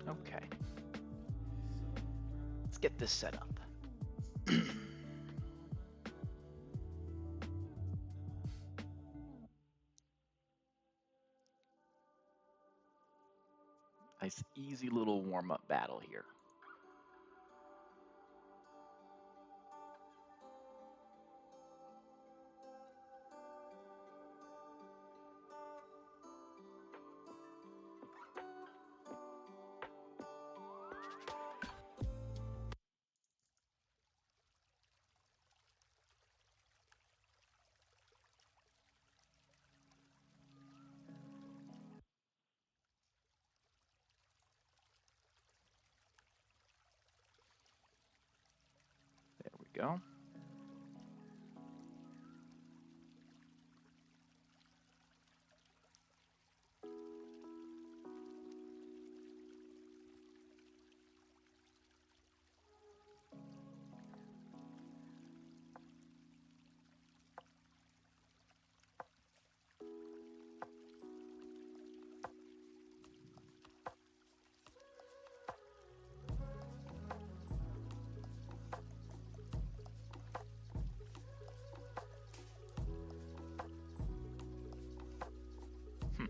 Okay. Let's get this set up. Nice, easy little warm-up battle here. There we go. Hmm.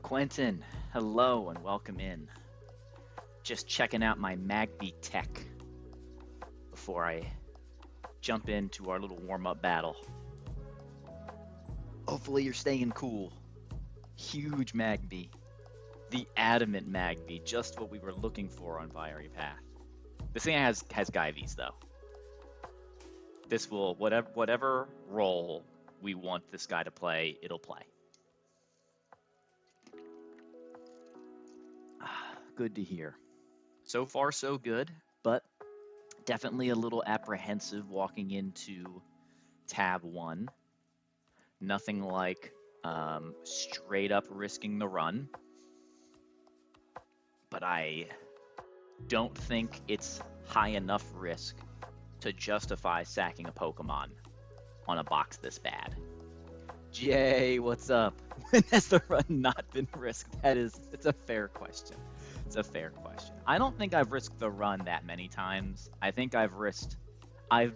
Quentin, hello and welcome in. Just checking out my Magby tech before I jump into our little warm-up battle. Hopefully you're staying cool. Huge Magby. The adamant Magby, just what we were looking for on Fiery Path. This thing has Gyves though. This will whatever role we want this guy to play, it'll play. Good to hear. So far, so good, but definitely a little apprehensive walking into tab 1. Nothing like straight up risking the run, but I don't think it's high enough risk to justify sacking a Pokemon on a box this bad. Jay, what's up? When has the run not been risked? It's a fair question. It's a fair question. I don't think I've risked the run that many times. I think I've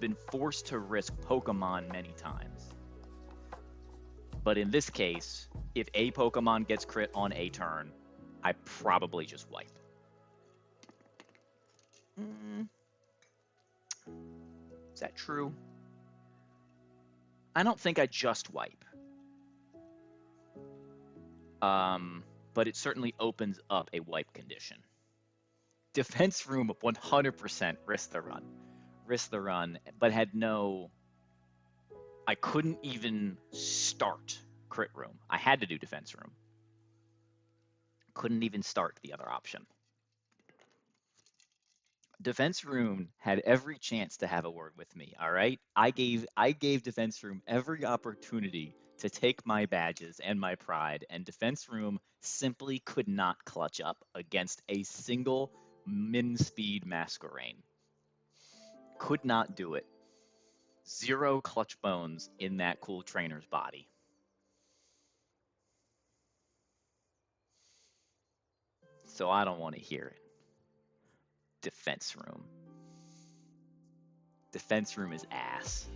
been forced to risk Pokemon many times. But in this case, if a Pokemon gets crit on a turn, I probably just wipe. Is that true? I don't think I just wipe. But it certainly opens up a wipe condition. Defense room 100% risk the run, but had no. I couldn't even start crit room. I had to do defense room. Couldn't even start the other option. Defense room had every chance to have a word with me. All right, I gave defense room every opportunity to take my badges and my pride, and defense room simply could not clutch up against a single min speed Masquerain. Could not do it. 0 clutch bones in that cool trainer's body. So I don't want to hear it. Defense room. Defense room is ass,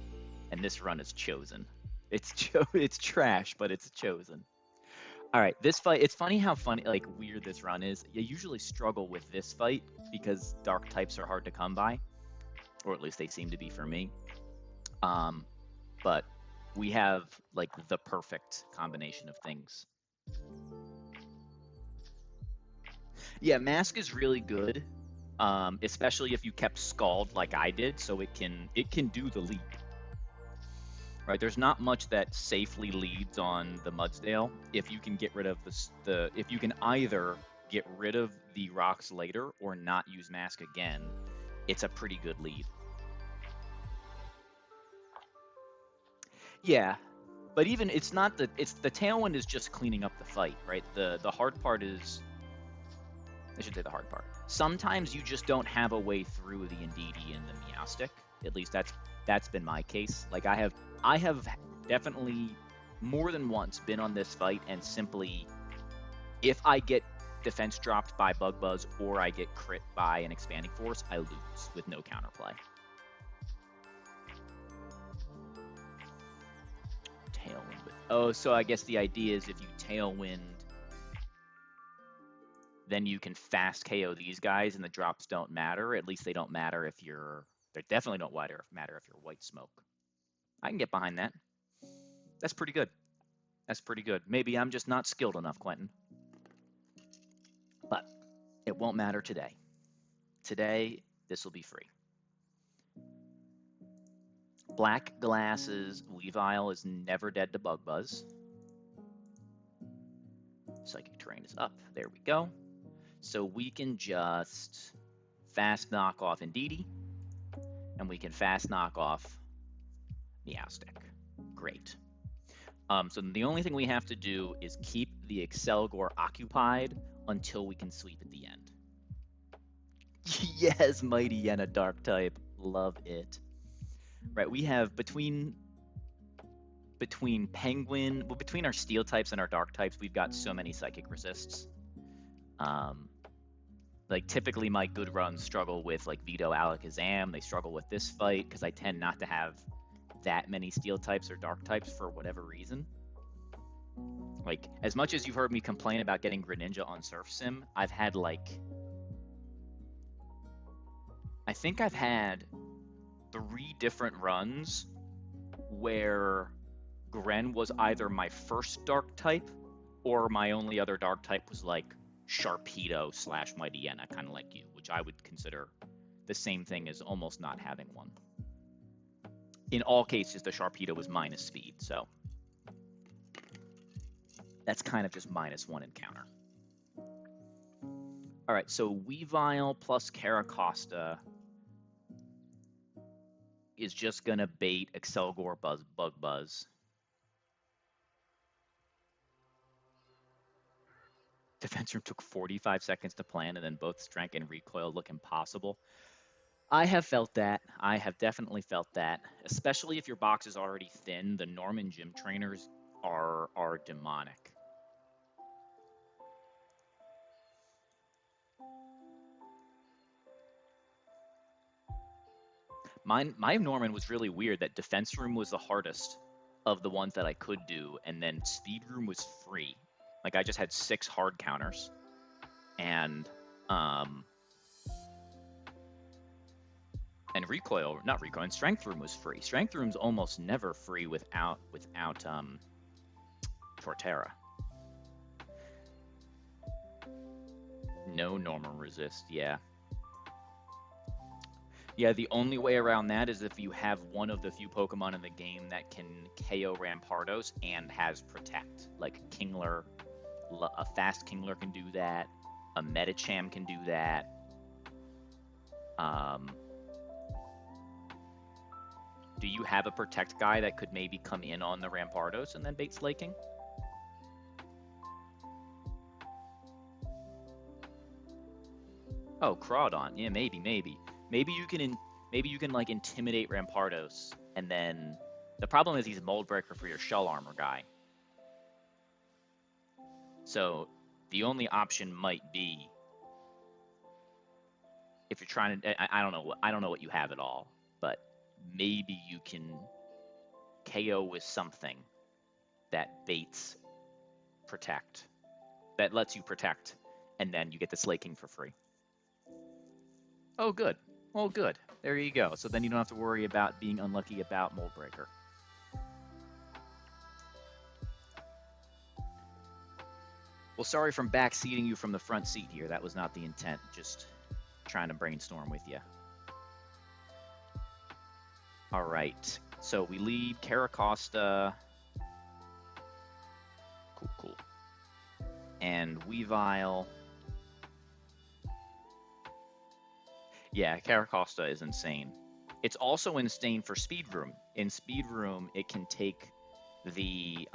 and this run is chosen. It's trash, but it's chosen. All right, this fight. It's funny how weird this run is. You usually struggle with this fight because dark types are hard to come by, or at least they seem to be for me. But we have like the perfect combination of things. Yeah, Mask is really good, especially if you kept Scald like I did, so it can do the lead. Right, there's not much that safely leads on the Mudsdale. If you can get rid of if you can either get rid of the rocks later or not use Mask again, it's a pretty good lead. Yeah, but even it's not the Tailwind is just cleaning up the fight, right? The hard part is, I should say the hard part. Sometimes you just don't have a way through the Indeedee and the Meowstic. At least that's been my case. Like I have definitely more than once been on this fight and simply, if I get defense dropped by Bug Buzz or I get crit by an Expanding Force, I lose with no counterplay. Tailwind with, oh, so I guess the idea is if you Tailwind, then you can fast KO these guys and the drops don't matter. At least they don't matter if you're, they definitely don't matter if you're White Smoke. I can get behind that. That's pretty good. That's pretty good. Maybe I'm just not skilled enough, Quentin. But it won't matter today. Today, this will be free. Black Glasses Weavile is never dead to Bug Buzz. Psychic Terrain is up. There we go. So we can just fast knock off Indeedee, and we can fast knock off Meowstic. Great. So the only thing we have to do is keep the Excelgor occupied until we can sweep at the end. Yes, Mighty Yenna Dark type. Love it. Right, we have between Penguin, well, between our Steel types and our Dark types, we've got so many Psychic resists. Like typically my good runs struggle with like Veto Alakazam. They struggle with this fight because I tend not to have that many Steel types or Dark types for whatever reason. Like, as much as you've heard me complain about getting Greninja on Surf Sim, I've had like, I think I've had 3 different runs where Gren was either my first Dark type or my only other Dark type was like Sharpedo / Mighty Yenna, kind of like you, which I would consider the same thing as almost not having one. In all cases, the Sharpedo was minus speed, so that's kind of just -1 encounter. All right, so Weavile plus Caracosta is just going to bait Excelgor Bug Buzz. Defense Room took 45 seconds to plan, and then both Strength and Recoil look impossible. I have felt that. I have definitely felt that. Especially if your box is already thin, the Norman Gym Trainers are demonic. My Norman was really weird that Defense Room was the hardest of the ones that I could do, and then Speed Room was free. Like, I just had 6 hard counters, and Recoil, not Recoil, and Strength Room was free. Strength Room's almost never free without Torterra. No normal resist, yeah. Yeah, the only way around that is if you have one of the few Pokemon in the game that can KO Rampardos and has Protect. Like Kingler, a fast Kingler can do that. A Medicham can do that. Do you have a Protect guy that could maybe come in on the Rampardos and then bait Slaking? Oh, Crawdon. Yeah, maybe. Maybe you can like intimidate Rampardos, and then the problem is he's Mold Breaker for your Shell Armor guy. So the only option might be, if you're trying to, I don't know what you have at all, but maybe you can KO with something that baits Protect, that lets you Protect, and then you get the Slaking for free. Oh, good. Well, good. There you go. So then you don't have to worry about being unlucky about Mold Breaker. Well, sorry from backseating you from the front seat here. That was not the intent. Just trying to brainstorm with you. All right. So we lead Caracosta. Cool, cool. And Weavile. Yeah, Caracosta is insane. It's also insane for Speed Room. In Speed Room, it can take the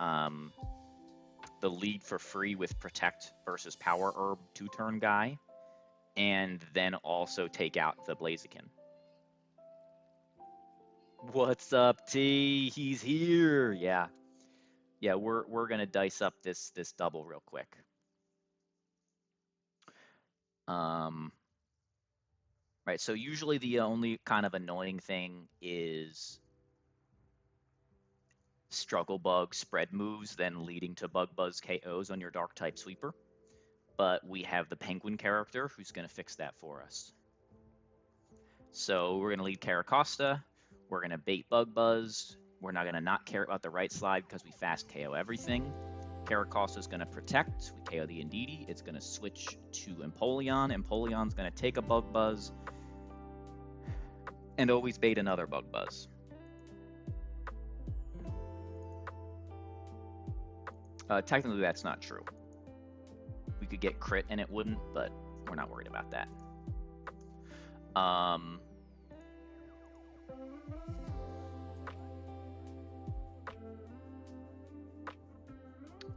lead for free with Protect versus Power Herb 2-turn guy, and then also take out the Blaziken. What's up, T? He's here. Yeah. Yeah, we're gonna dice up this double real quick. Right, so usually the only kind of annoying thing is Struggle Bug spread moves, then leading to Bug Buzz KOs on your Dark type sweeper. But we have the Penguin character who's going to fix that for us. So we're going to lead Caracosta. We're going to bait Bug Buzz. We're not going to not care about the right slide because we fast KO everything. Caracosta is going to protect. We KO the Indeedee. It's going to switch to Empoleon. Empoleon's going to take a Bug Buzz and always bait another Bug Buzz. Technically, that's not true. We could get crit and it wouldn't, but we're not worried about that.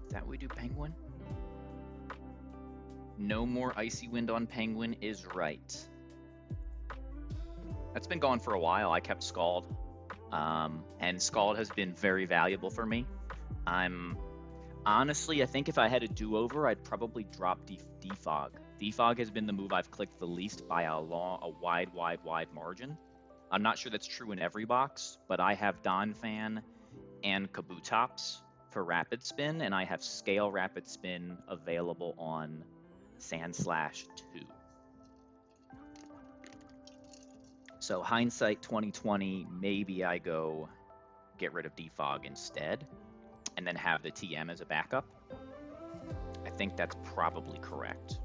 Is that what we do, Penguin? No more Icy Wind on Penguin is right. That's been gone for a while. I kept Scald. And Scald has been very valuable for me. Honestly, I think if I had a do-over, I'd probably drop Defog. Defog has been the move I've clicked the least by a wide margin. I'm not sure that's true in every box, but I have Donphan and Kabutops for Rapid Spin, and I have Scale Rapid Spin available on Sandslash 2. So hindsight 2020, maybe I go get rid of Defog instead, and then have the TM as a backup. I think that's probably correct.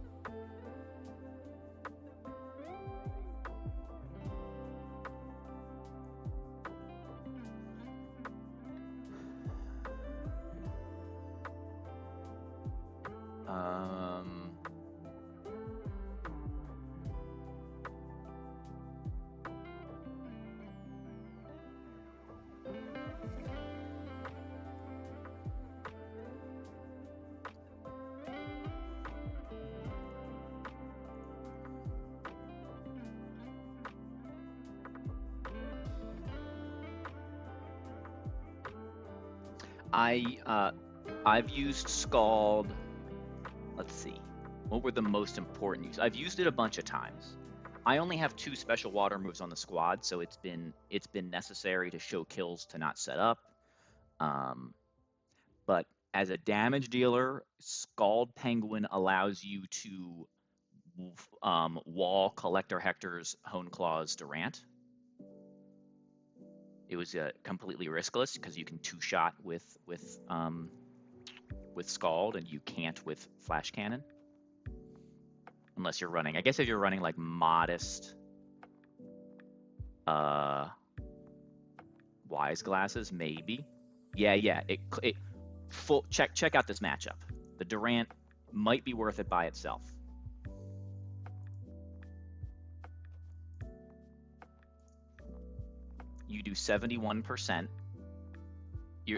I've used Scald. Let's see. What were the most important use? I've used it a bunch of times. I only have 2 special water moves on the squad, so it's been necessary to show kills to not set up. But as a damage dealer, Scald Penguin allows you to wall Collector Hector's Hone Claws Durant. It was completely riskless because you can 2-shot with Scald, and you can't with Flash Cannon. Unless you're running, I guess if you're running like modest Wise Glasses, maybe. Yeah. Check out this matchup. The Durant might be worth it by itself. You do 71%.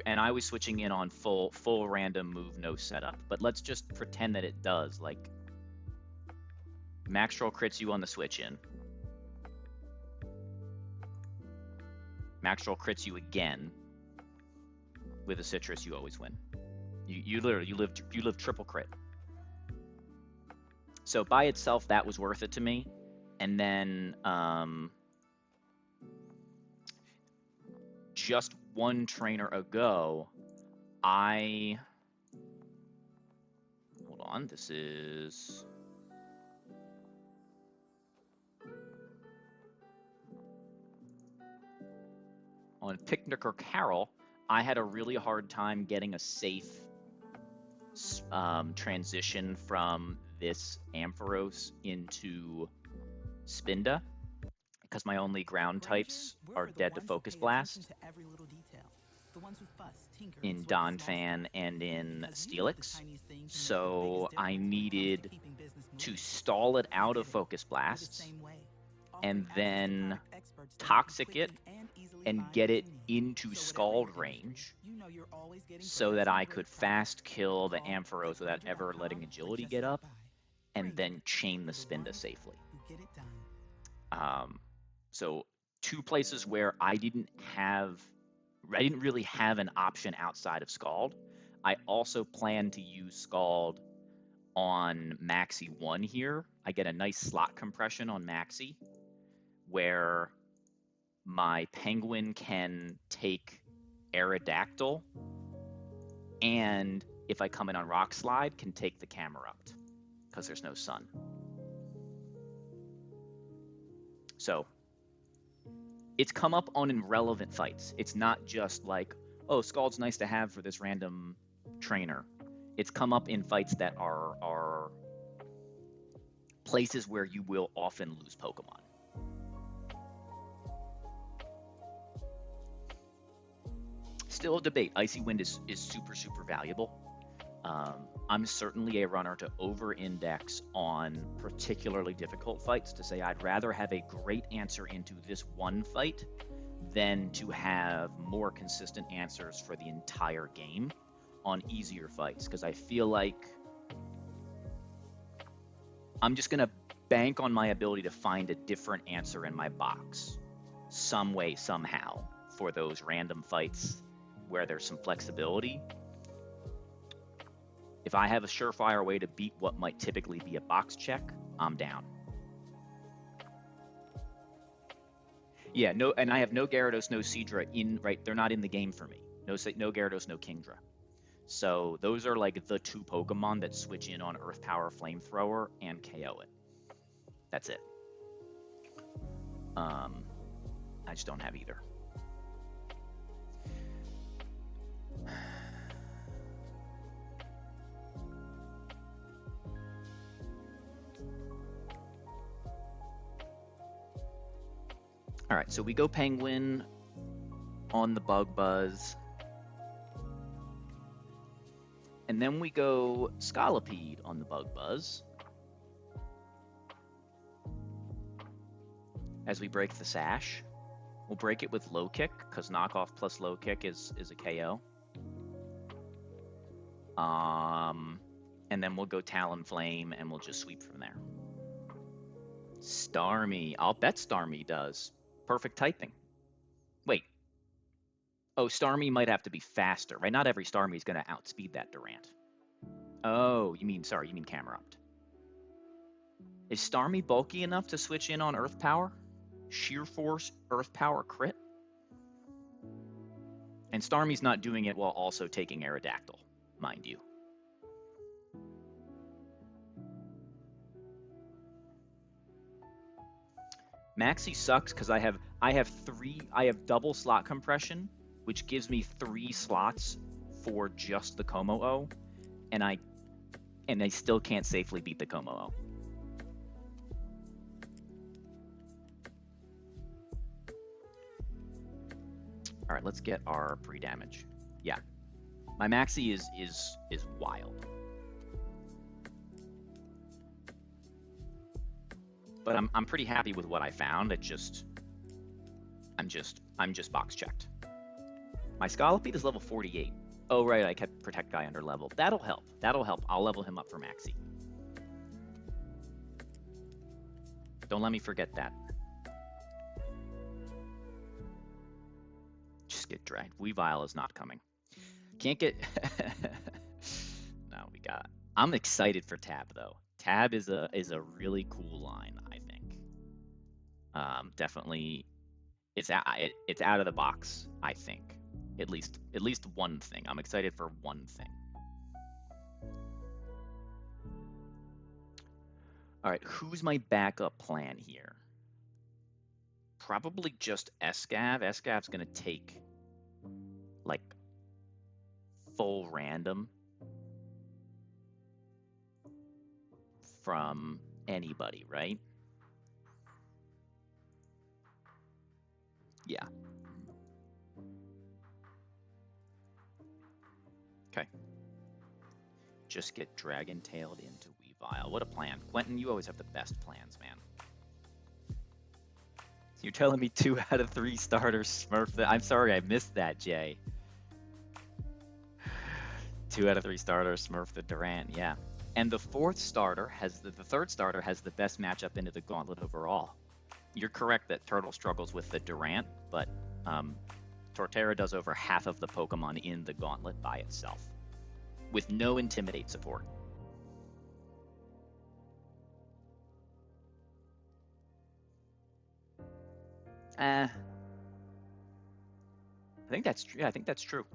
And I was switching in on full random move, no setup. But let's just pretend that it does. Like, Max Troll crits you on the switch in. Max Troll crits you again. With a citrus, you always win. You live triple crit. So by itself, that was worth it to me. And then just one trainer ago, hold on, this is on Picnic or Carol, I had a really hard time getting a safe transition from this Ampharos into Spinda, because my only ground types are dead to Focus Blast in Donphan and in Steelix. So I needed to stall it out of Focus Blasts and then Toxic it and get it into Scald range so that I could fast kill the Ampharos without ever letting Agility get up, and then chain the Spinda safely. So 2 places where I didn't really have an option outside of Scald. I also plan to use Scald on Maxi 1 here. I get a nice slot compression on Maxi where my Penguin can take Aerodactyl, and if I come in on Rock Slide, can take the Camerupt because there's no sun. So it's come up on irrelevant fights. It's not just like, oh, Scald's nice to have for this random trainer. It's come up in fights that are places where you will often lose Pokemon. Still a debate. Icy Wind is super, super valuable. I'm certainly a runner to over-index on particularly difficult fights, to say I'd rather have a great answer into this one fight than to have more consistent answers for the entire game on easier fights, because I feel like I'm just going to bank on my ability to find a different answer in my box some way, somehow, for those random fights where there's some flexibility. If I have a surefire way to beat what might typically be a box check, I'm down. Yeah, no, and I have no Gyarados, no Seadra in, right, they're not in the game for me. No Gyarados, no Kingdra. So those are like the 2 Pokemon that switch in on Earth Power Flamethrower and KO it. That's it. I just don't have either. All right, so we go Penguin on the Bug Buzz. And then we go Scolipede on the Bug Buzz. As we break the Sash. We'll break it with Low Kick, because Knockoff plus Low Kick is a KO. And then we'll go Talonflame, and we'll just sweep from there. Starmie. I'll bet Starmie does. Perfect typing. Wait. Oh, Starmie might have to be faster, right? Not every Starmie is going to outspeed that Durant. Oh, you mean Camerupt. Is Starmie bulky enough to switch in on Earth Power? Sheer Force, Earth Power crit? And Starmie's not doing it while also taking Aerodactyl, mind you. Maxi sucks because I have double slot compression, which gives me 3 slots for just the Como-O, and I still can't safely beat the Como-O. All right, let's get our pre-damage. Yeah, my Maxi is wild. But I'm pretty happy with what I found. I'm just box checked. My Scolipede is level 48. Oh right, I kept Protect Guy under level. That'll help. I'll level him up for Maxi. Don't let me forget that. Just get dragged. Weavile is not coming. Can't get. No, we got. I'm excited for Tab though. Tab is a really cool line, I think. Definitely, it's out of the box, I think. At least one thing. I'm excited for one thing. All right, who's my backup plan here? Probably just Escav. Escav's gonna take like full random. from anybody, right? Yeah. Okay. Just get dragon-tailed into Weavile. What a plan. Quentin, you always have the best plans, man. You're telling me 2 out of 3 starters smurf that? I'm sorry, I missed that, Jay. 2 out of 3 starters smurf the Durant, yeah. And the third starter has the best matchup into the Gauntlet overall. You're correct that Turtle struggles with the Durant, but Torterra does over half of the Pokemon in the Gauntlet by itself, with no Intimidate support. I think that's true. Yeah, I think that's true.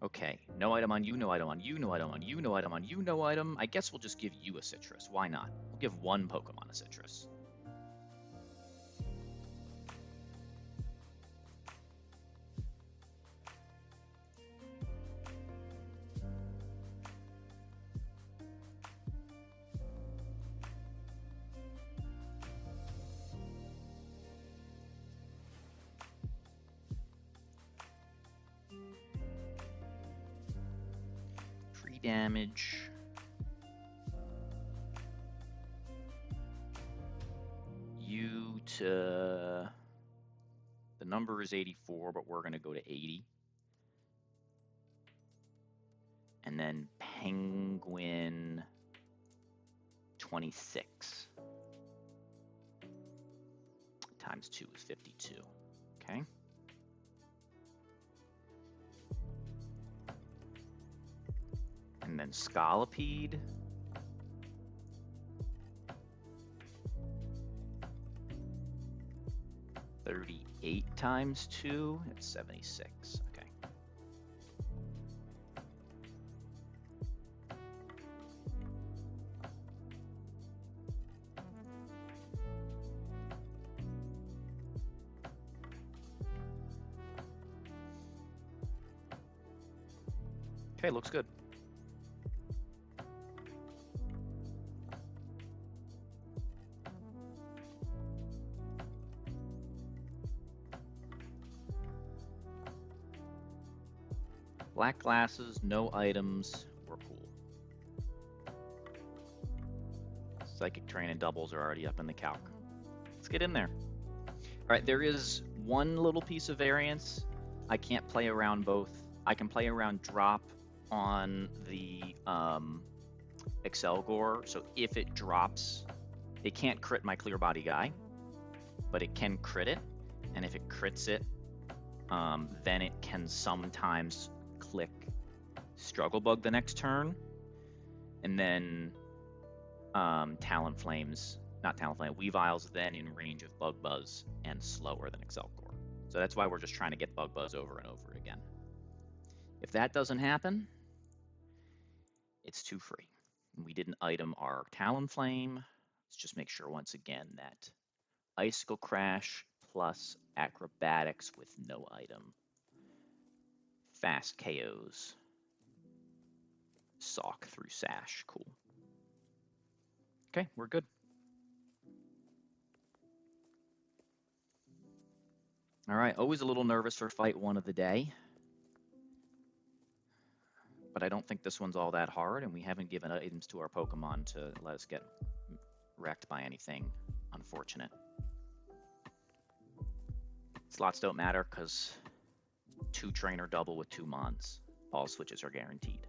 Okay, no item on you, no item on you, no item on you, no item on you, no item. I guess we'll just give you a Citrus. Why not? We'll give one Pokemon a Citrus. Damage. You to... The number is 84, but we're going to go to 80. And then Penguin 26. Times 2 is 52. Okay. And then Scolipede. $38 times 2, it's 76. Okay. Okay, looks good. Black glasses, no items, we're cool. Psychic Train and doubles are already up in the calc. Let's get in there. All right, there is one little piece of variance. I can't play around both. I can play around drop on the Excelgor, so if it drops, it can't crit my Clear Body guy, but it can crit it, and if it crits it, then it can sometimes click Struggle Bug the next turn, and then Weavile's then in range of Bug Buzz and slower than Excelgor. So that's why we're just trying to get Bug Buzz over and over again. If that doesn't happen, it's 2 free. We didn't item our Talonflame. Let's just make sure once again that Icicle Crash plus Acrobatics with no item. Fast KOs. Sock through Sash. Cool. Okay, we're good. All right, always a little nervous for fight 1 of the day. But I don't think this one's all that hard, and we haven't given items to our Pokemon to let us get wrecked by anything unfortunate. Slots don't matter because 2 trainer double with 2 mons. All switches are guaranteed.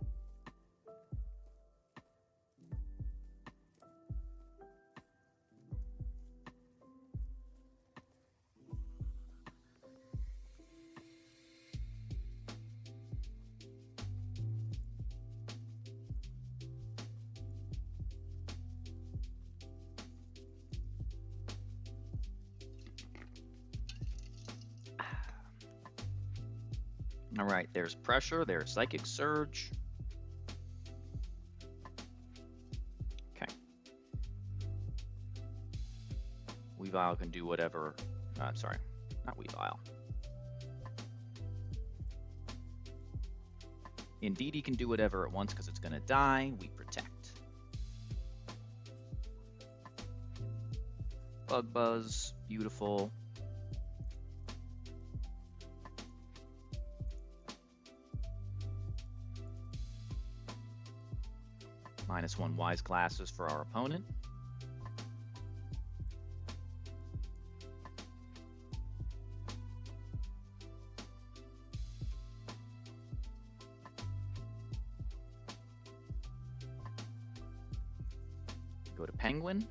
All right, there's Pressure, there's Psychic Surge. Okay. Weavile can do whatever, sorry, not Weavile. Indeed, he can do whatever it wants because it's going to die. We protect. Bug Buzz, beautiful. -1 Wise Glasses for our opponent. Go to Penguin.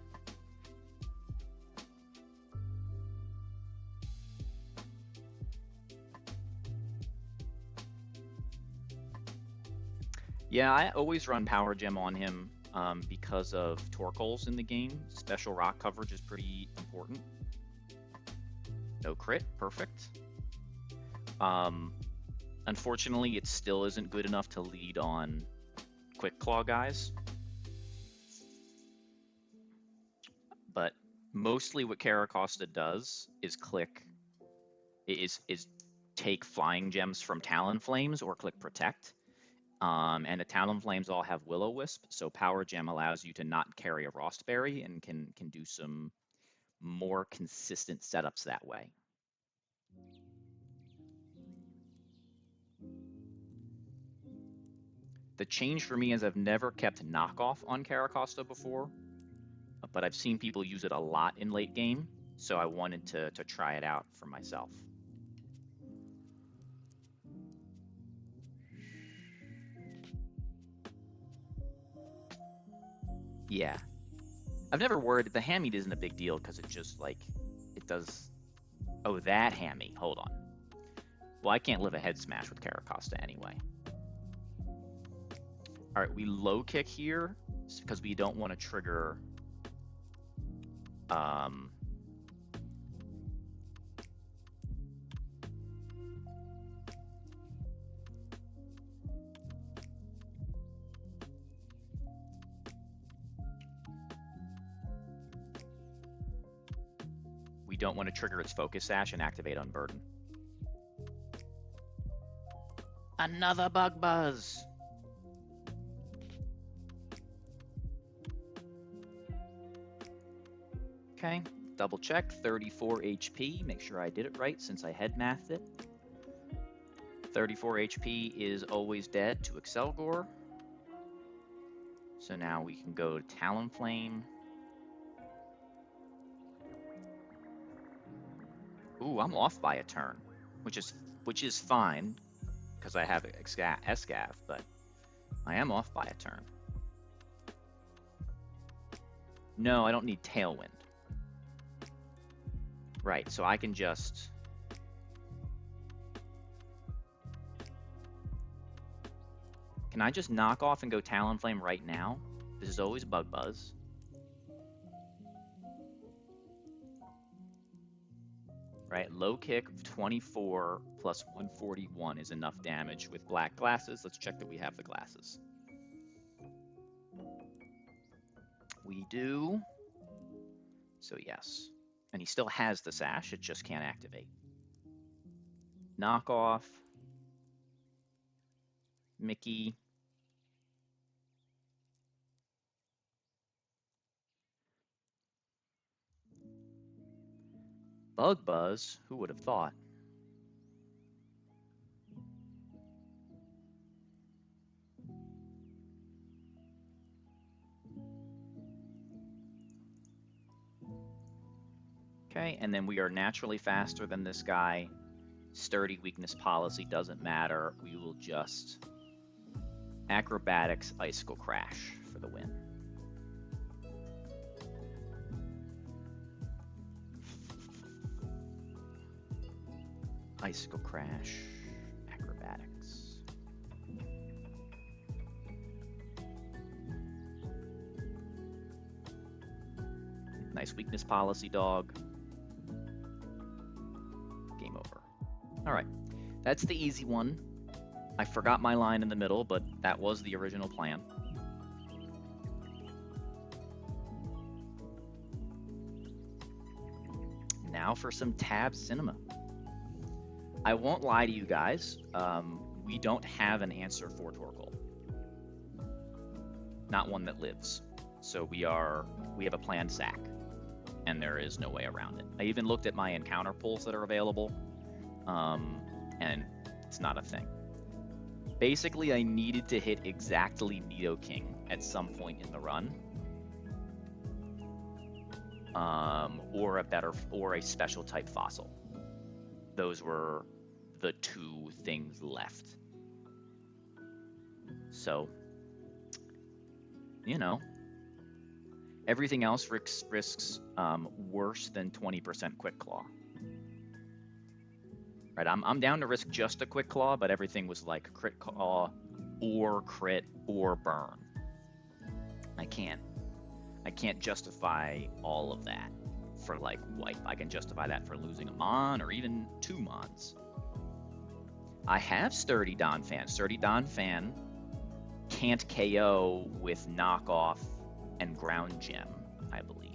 Yeah, I always run Power Gem on him because of Torkoals in the game. Special rock coverage is pretty important. No crit, perfect. Unfortunately, it still isn't good enough to lead on Quick Claw guys. But mostly what Caracosta does is take Flying Gems from Talonflames or click Protect. And the Talonflames all have Will-O-Wisp, so Power Gem allows you to not carry a Rostberry and can do some more consistent setups that way. The change for me is I've never kept Knockoff on Caracosta before, but I've seen people use it a lot in late game, so I wanted to try it out for myself. Yeah. I've never worried. The Hammy isn't a big deal because it just, like, it does... Oh, that Hammy. Hold on. Well, I can't live a head smash with Caracosta anyway. All right, we low kick here because we don't want to trigger... We don't want to trigger its Focus Sash and activate Unburden. Another Bug Buzz! Okay, double check, 34 HP. Make sure I did it right since I head mathed it. 34 HP is always dead to Excelgor. So now we can go to Talonflame. Ooh, I'm off by a turn, which is fine because I have Escav, but I am off by a turn. No, I don't need Tailwind. Right, so I can just... Can I just knock off and go Talonflame right now? This is always Bug Buzz. Right, low kick of 24 plus 141 is enough damage with black glasses. Let's check that we have the glasses. We do. So yes. And he still has the sash, it just can't activate. Knockoff. Mickey. Bug Buzz, who would have thought? Okay, and then we are naturally faster than this guy. Sturdy weakness policy doesn't matter. We will just Acrobatics Icicle Crash for the win. Icicle Crash, Acrobatics. Nice weakness policy, dog. Game over. All right, that's the easy one. I forgot my line in the middle, but that was the original plan. Now for some Tab Cinema. I won't lie to you guys. we don't have an answer for Torkoal. Not one that lives. So we have a planned sack, and there is no way around it. I even looked at my encounter pools that are available, and it's not a thing. Basically, I needed to hit exactly Nidoking at some point in the run, or a special type fossil. Those were the two things left. So, you know, everything else risks worse than 20% Quick Claw. Right, I'm down to risk just a Quick Claw, but everything was like Crit Claw or crit or burn. I can't justify all of that for like wipe. I can justify that for losing a Mon or even 2 Mons. I have Sturdy Donphan. Sturdy Donphan can't KO with Knockoff and Ground Gem, I believe.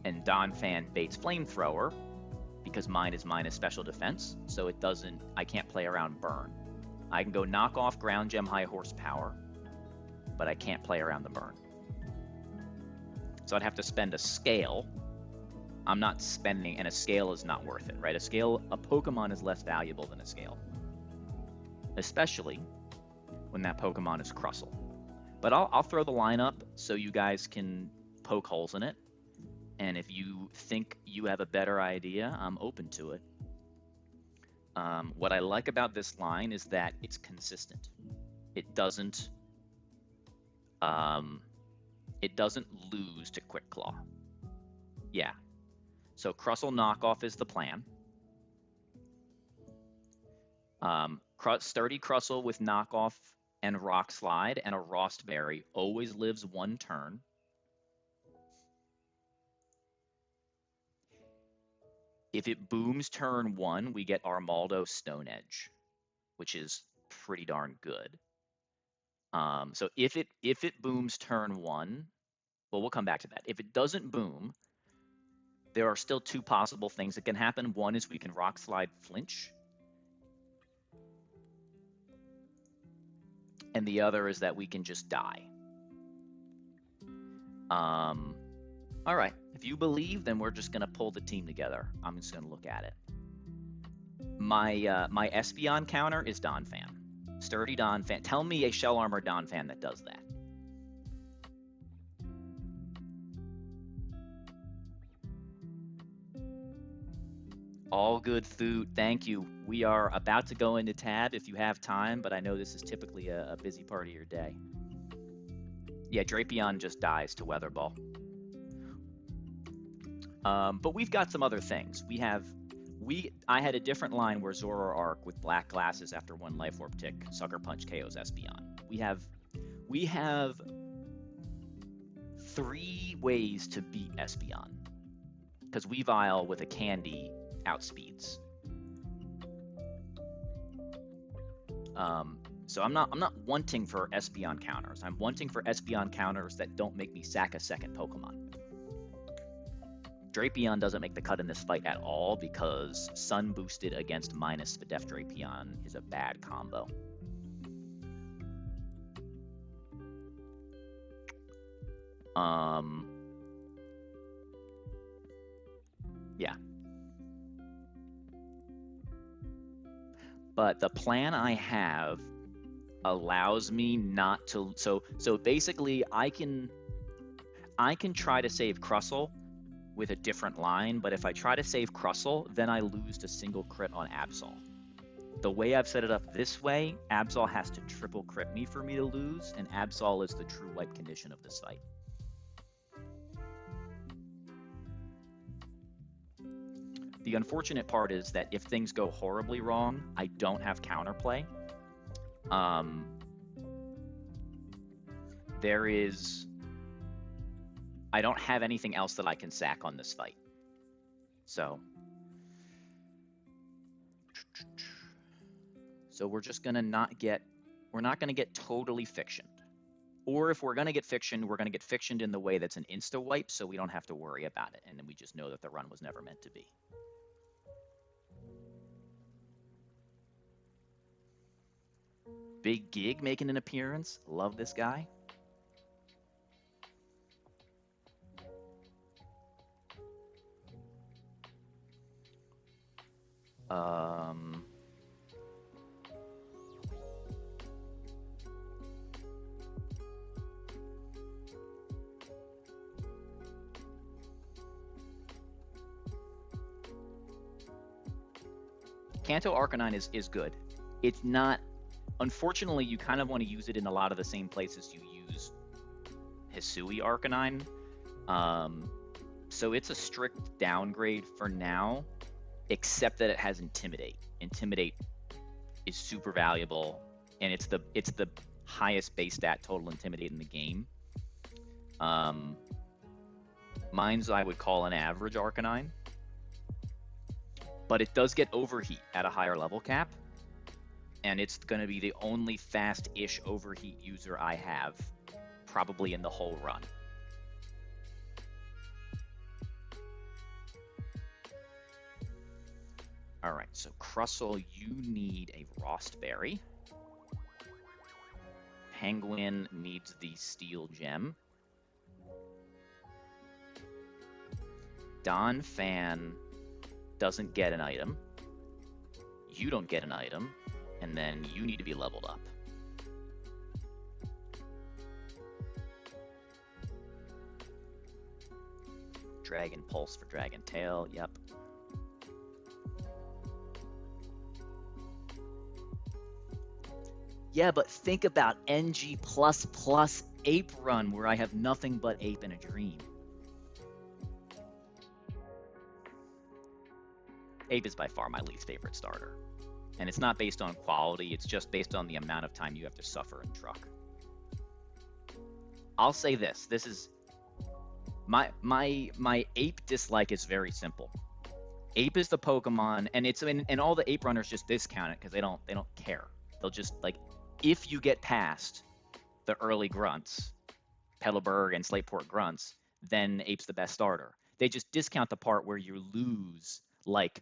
And Donphan baits Flamethrower, because mine is special defense, so I can't play around burn. I can go knock off Ground Gem high horsepower, but I can't play around the burn. So I'd have to spend a scale. I'm not spending, and a scale is not worth it, right? A Pokemon is less valuable than a scale. Especially when that Pokemon is Crustle. But I'll throw the line up so you guys can poke holes in it. And if you think you have a better idea, I'm open to it. What I like about this line is that it's consistent. It doesn't lose to Quick Claw. Yeah. So Crustle Knockoff is the plan. Sturdy Crustle with Knockoff and Rock Slide and a Rost Berry always lives 1 turn. If it booms turn 1, we get Armaldo Stone Edge, which is pretty darn good. So if it booms turn 1, well, we'll come back to that. If it doesn't boom, there are still 2 possible things that can happen. One is we can Rock Slide Flinch, and the other is that we can just die. All right, if you believe, then we're just gonna pull the team together. I'm just gonna look at it. My Espeon counter is Donphan. Sturdy Donphan. Tell me a Shell Armor Donphan that does that. All good food, thank you. We are about to go into tab if you have time, but I know this is typically a busy part of your day. Yeah, Drapion just dies to Weather Ball. But we've got some other things. I had a different line where Zoro Arc with black glasses after 1 Life Orb tick, Sucker Punch KOs Espeon. We have 3 ways to beat Espeon, because Weavile with a candy outspeeds. So I'm not wanting for Espeon counters. I'm wanting for Espeon counters that don't make me sack a second Pokemon. Drapion doesn't make the cut in this fight at all because Sun boosted against minus Spadef Drapion is a bad combo. Yeah. But the plan I have allows me not to. So basically, I can try to save Crustle with a different line, but if I try to save Crustle, then I lose to single crit on Absol. The way I've set it up this way, Absol has to triple crit me for me to lose, and Absol is the true wipe condition of this fight. The unfortunate part is that if things go horribly wrong, I don't have counterplay. I don't have anything else that I can sack on this fight. So we're just gonna we're not gonna get totally fictioned. Or if we're gonna get fictioned, we're gonna get fictioned in the way that's an insta wipe, so we don't have to worry about it, and then we just know that the run was never meant to be. Big Gig making an appearance. Love this guy. Um, Kanto Arcanine is good. It's not, unfortunately, you kind of want to use it in a lot of the same places you use Hisui Arcanine. So it's a strict downgrade for now, except that it has Intimidate. Intimidate is super valuable, and it's the highest base stat total Intimidate in the game. Mine's I would call an average Arcanine, but it does get Overheat at a higher level cap, and it's going to be the only fast-ish Overheat user I have, probably in the whole run. All right, so Crustle, you need a Rostberry. Penguin needs the Steel Gem. Don Fan doesn't get an item. You don't get an item, and then you need to be leveled up. Dragon Pulse for Dragon Tail, yep. Yeah, but think about NG++ Ape Run, where I have nothing but Ape in a Dream. Ape is by far my least favorite starter. And it's not based on quality, it's just based on the amount of time you have to suffer in truck. I'll say this is my Ape dislike is very simple. Ape is the Pokemon, and all the Ape runners just discount it because they don't care. They'll just, like, if you get past the early grunts, Petalburg and Slateport grunts, then Ape's the best starter. They just discount the part where you lose like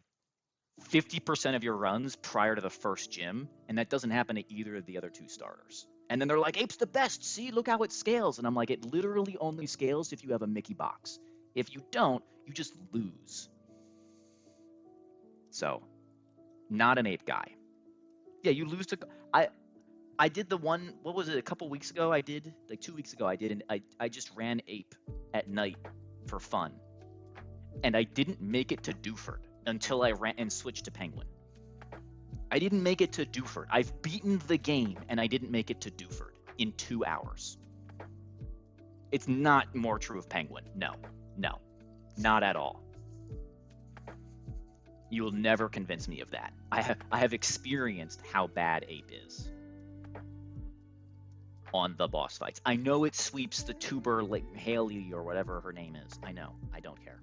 50% of your runs prior to the first gym, and that doesn't happen to either of the other two starters. And then they're like, Ape's the best, see, look how it scales. And I'm like, it literally only scales if you have a Mickey box. If you don't, you just lose. So, not an Ape guy. Yeah, you lose to... I did the one, what was it, a couple weeks ago I did? Like 2 weeks ago I just ran Ape at night for fun. And I didn't make it to Dewford until I ran and switched to Penguin. I didn't make it to Dewford. I've beaten the game and I didn't make it to Dewford in 2 hours. It's not more true of Penguin. No, not at all. You will never convince me of that. I have experienced how bad Ape is on the boss fights. I know it sweeps the tuber like Haley or whatever her name is. I know. I don't care.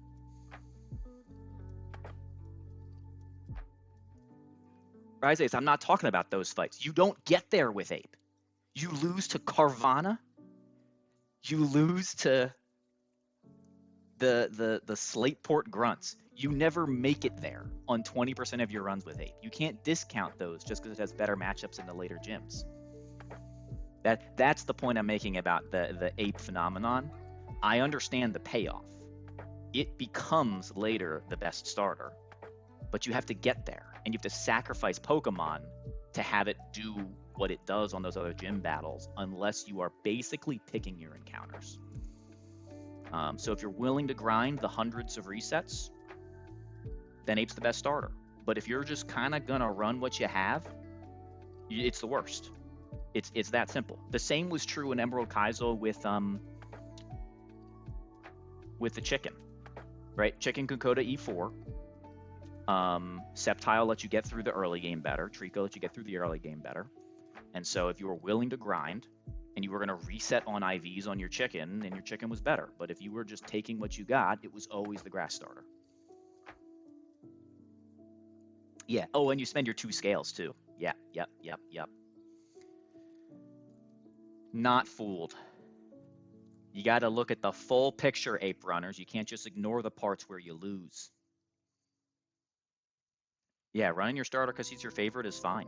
Rises, I'm not talking about those fights. You don't get there with Ape. You lose to Carvana. You lose to the Slateport grunts. You never make it there on 20% of your runs with Ape. You can't discount those just because it has better matchups in the later gyms. That's the point I'm making about the Ape phenomenon. I understand the payoff. It becomes later the best starter, but you have to get there, and you have to sacrifice Pokemon to have it do what it does on those other gym battles, unless you are basically picking your encounters. So if you're willing to grind the hundreds of resets, then Ape's the best starter. But if you're just kind of gonna run what you have, it's the worst. It's that simple. The same was true in Emerald Kaizo with the chicken, right? Chicken can go to E4. Sceptile lets you get through the early game better. Trico lets you get through the early game better. And so if you were willing to grind and you were going to reset on IVs on your chicken, then your chicken was better. But if you were just taking what you got, it was always the grass starter. Yeah. Oh, and you spend your 2 scales too. Yeah. Yep. Not fooled. You got to look at the full picture, Ape Runners. You can't just ignore the parts where you lose. Yeah, running your starter because he's your favorite is fine.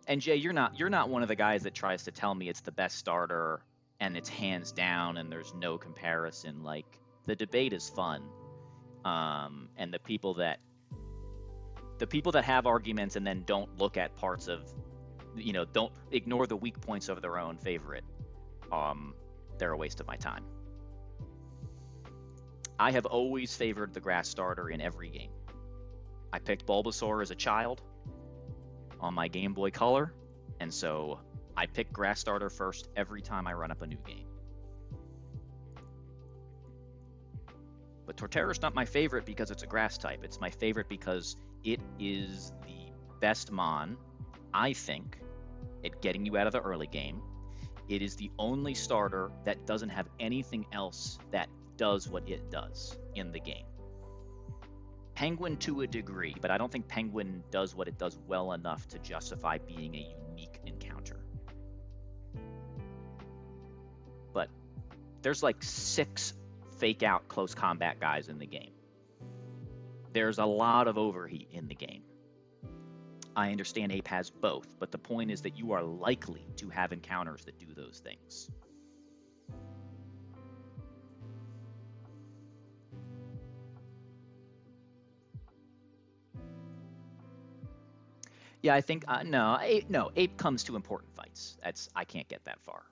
And Jay, you're not one of the guys that tries to tell me it's the best starter and it's hands down and there's no comparison. Like the debate is fun, and the people that have arguments and then don't look at parts of, don't ignore the weak points of their own favorite. Um, they're a waste of my time. I have always favored the grass starter in every game. I picked Bulbasaur as a child on my Game Boy Color, and so I pick grass starter first every time I run up a new game. But Torterra's not my favorite because it's a grass type. It's my favorite because it is the best Mon, I think, at getting you out of the early game. It is the only starter that doesn't have anything else that does what it does in the game. Penguin to a degree, but I don't think Penguin does what it does well enough to justify being a unique encounter. But there's like 6 fake out close combat guys in the game. There's a lot of overheat in the game. I understand Ape has both, but the point is that you are likely to have encounters that do those things. Yeah, I think no, Ape comes to important fights. I can't get that far.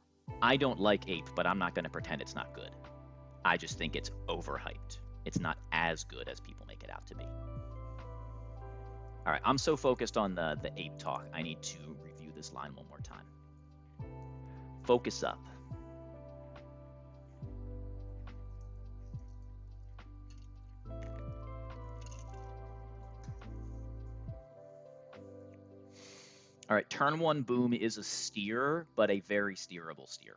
I don't like Ape, but I'm not going to pretend it's not good. I just think it's overhyped. It's not as good as people make it out to be. All right, I'm so focused on the Ape talk. I need to review this line one more time. Focus up. All right, turn 1 Boom is a steer, but a very steerable steer.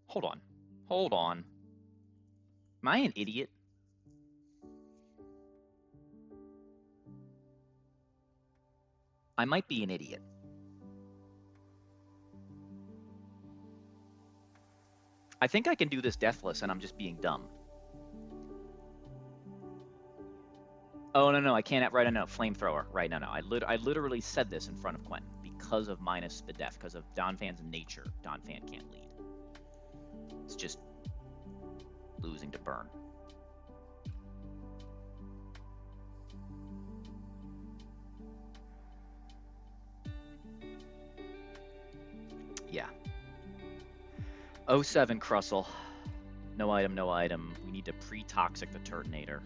Hold on. Hold on. Am I an idiot? I might be an idiot. I think I can do this deathless, and I'm just being dumb. Oh, no, I can't. Right, I know. Flamethrower. Right, no. I literally said this in front of Quentin because of minus Spadef, because of Donphan's nature. Donphan can't lead. It's just losing to burn. Yeah. 07 Crustle. No item, no item. We need to pre-toxic the Turtonator.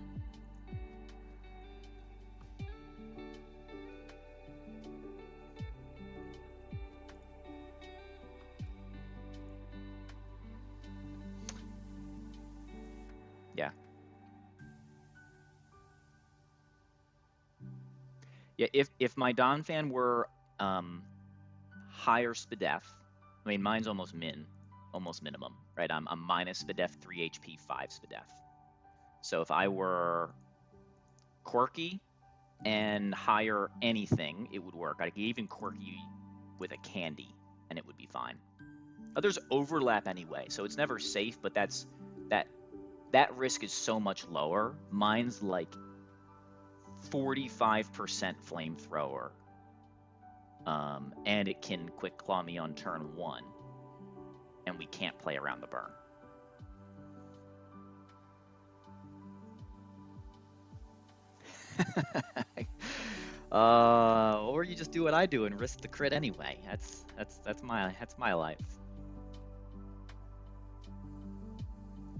Yeah. Yeah, if my Donphan were higher Spadef, I mean mine's almost minimum, right? I'm minus Spadef 3 HP, 5 Spadef. So if I were quirky and higher anything, it would work. I could even quirky with a candy, and it would be fine. There's overlap anyway, so it's never safe, but that risk is so much lower. Mine's like 45% flamethrower, and it can quick claw me on turn 1, and we can't play around the burn. Or you just do what I do and risk the crit anyway. That's my life.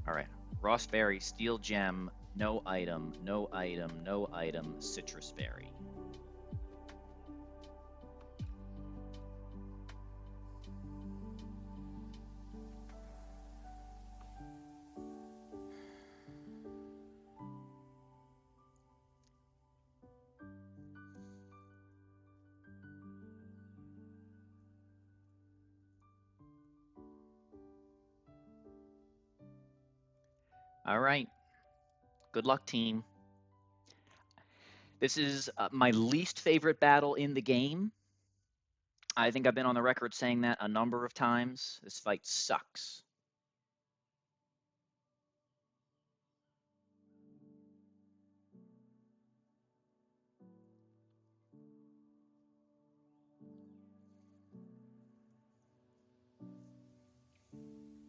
All right, Rossberry, Steel Gem, no item, no item, no item, Citrus Berry. All right, Good luck, team. This is my least favorite battle in the game. I think I've been on the record saying that a number of times. This fight sucks.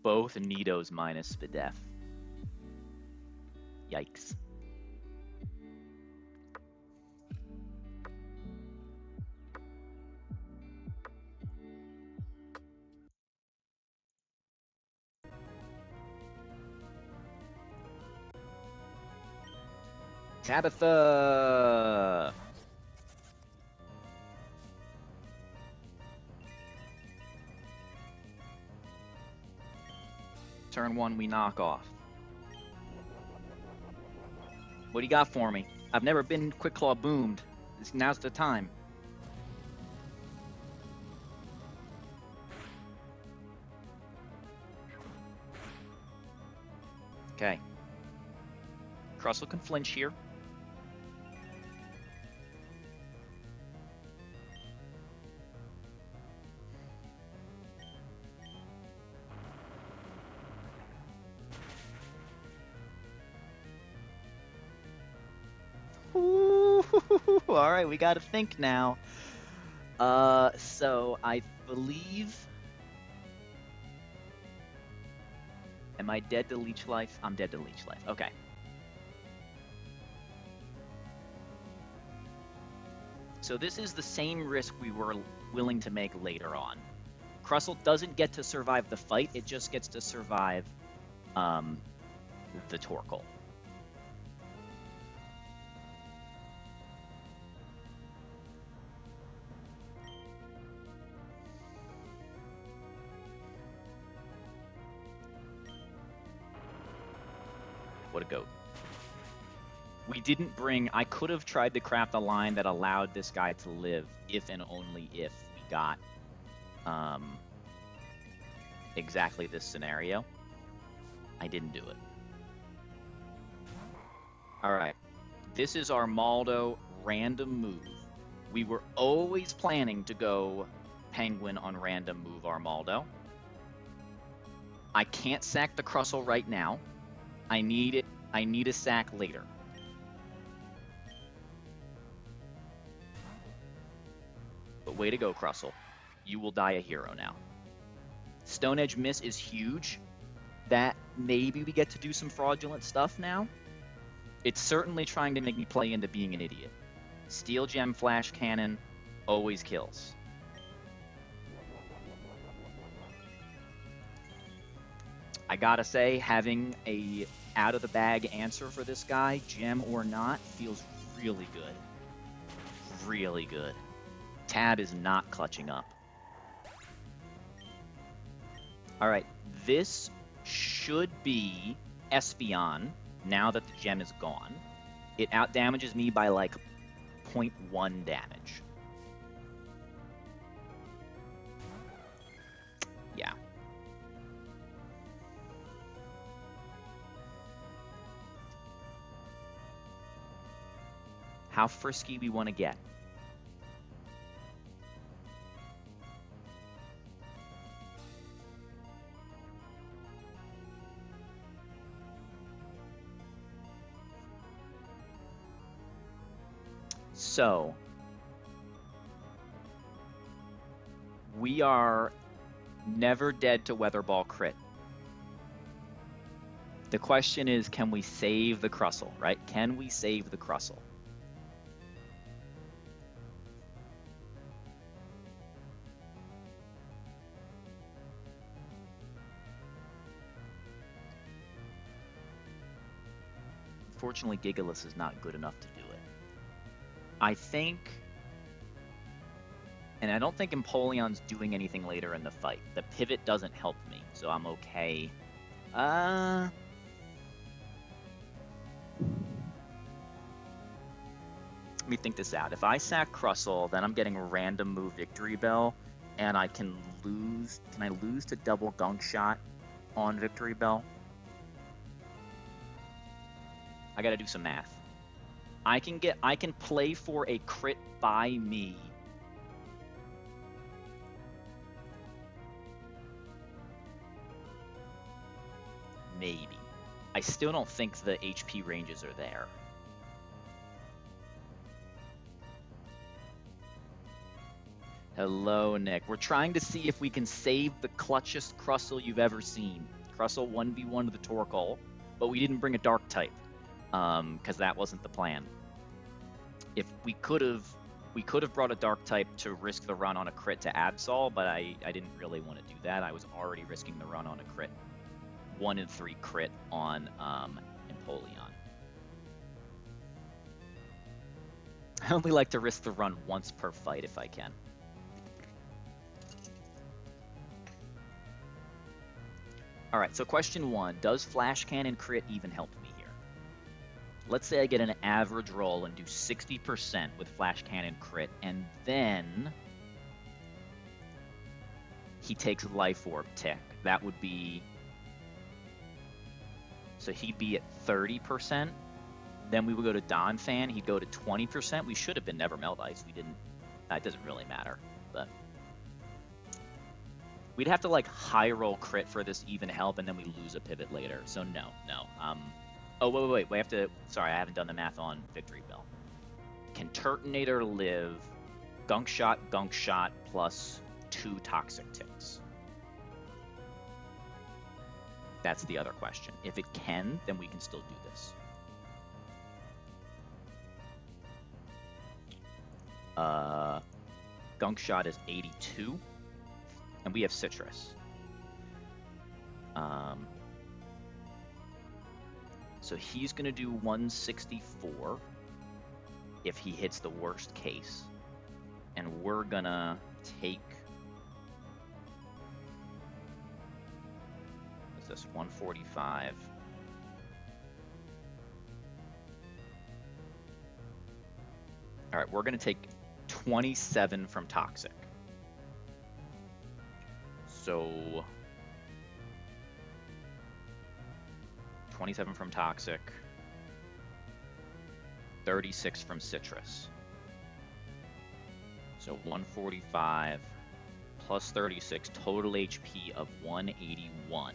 Both Nidos minus Spadef. Yikes. Tabitha! Turn 1, we knock off. What do you got for me? I've never been Quick Claw boomed. Now's the time. Okay. Crustle can flinch here. Ooh, all right, we got to think now. So I believe. Am I dead to leech life? I'm dead to leech life. Okay. So this is the same risk we were willing to make later on. Crustle doesn't get to survive the fight, it just gets to survive the Torkoal. What a goat. We didn't bring... I could have tried to craft a line that allowed this guy to live if and only if we got exactly this scenario. I didn't do it. Alright. This is our Maldo random move. We were always planning to go Penguin on random move Armaldo. I can't sack the Crustle right now. I need a sack later. But way to go, Crustle. You will die a hero now. Stone Edge Miss is huge. That maybe we get to do some fraudulent stuff now. It's certainly trying to make me play into being an idiot. Steel Gem Flash Cannon always kills. I gotta say, having a out-of-the-bag answer for this guy, gem or not, feels really good. Really good. Tab is not clutching up. Alright, this should be Espeon now that the gem is gone. It outdamages me by like 0.1 damage. Yeah. How frisky we want to get. So, we are never dead to Weather Ball crit. The question is, can we save the Crustle, right? Can we save the Crustle? Unfortunately, Gigalus is not good enough to do it. I think... And I don't think Empoleon's doing anything later in the fight. The pivot doesn't help me, so I'm okay. Let me think this out. If I sack Crustle, then I'm getting a random move Victory Bell, and I can lose... Can I lose to double Gunk Shot on Victory Bell? I gotta do some math. I can play for a crit by me. Maybe. I still don't think the HP ranges are there. Hello, Nick. We're trying to see if we can save the clutchest Crustle you've ever seen. Crustle 1v1 to the Torkoal, but we didn't bring a Dark type, because that wasn't the plan. If we could have brought a Dark type to risk the run on a crit to Absol, but I didn't really want to do that. I was already risking the run on a crit. 1 in 3 crit on Empoleon. I only like to risk the run once per fight if I can. All right, so question 1, does Flash Cannon crit even help me here? Let's say I get an average roll and do 60% with Flash Cannon crit, and then he takes Life Orb Tick. That would be... So he'd be at 30%. Then we would go to Donphan. He'd go to 20%. We should have been Never Melt Ice. We didn't. That doesn't really matter. But we'd have to like high roll crit for this even help, and then we lose a pivot later. So no. Oh wait. We have to. Sorry, I haven't done the math on Victory Bell. Can Turtonator live Gunk Shot plus 2 Toxic Ticks? That's the other question. If it can, then we can still do this. Gunk Shot is 82, and we have Citrus. So he's going to do 164 if he hits the worst case, and we're going to take... This 145. All right, we're going to take 27 from Toxic. So 27 from Toxic, 36 from Citrus. So 145 plus 36, total HP of 181.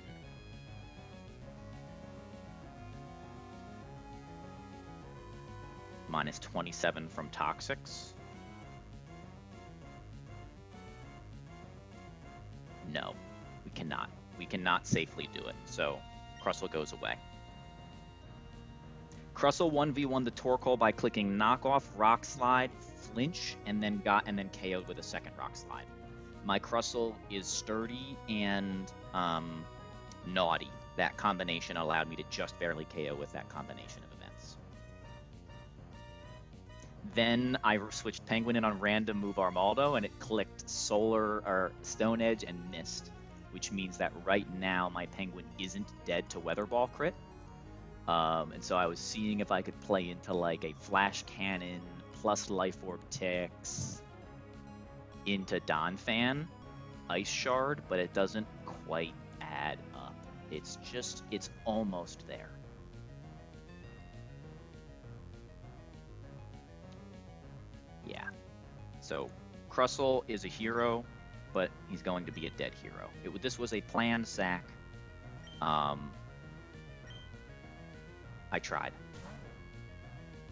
Minus 27 from Toxics. No, we cannot. We cannot safely do it, so Crustle goes away. Crustle 1v1 the Torkoal by clicking Knockoff, Rock Slide, Flinch, and then KO'd with a second Rock Slide. My Crustle is sturdy and naughty. That combination allowed me to just barely KO with that combination of events. Then I switched Penguin in on random move Armaldo, and it clicked Solar or Stone Edge and missed, which means that right now my Penguin isn't dead to Weather Ball crit. And so I was seeing if I could play into like a Flash Cannon plus Life Orb Ticks into Donphan Ice Shard, but it doesn't quite add up. It's almost there. Yeah. So Crustle is a hero, but he's going to be a dead hero. This was a planned sack. I tried.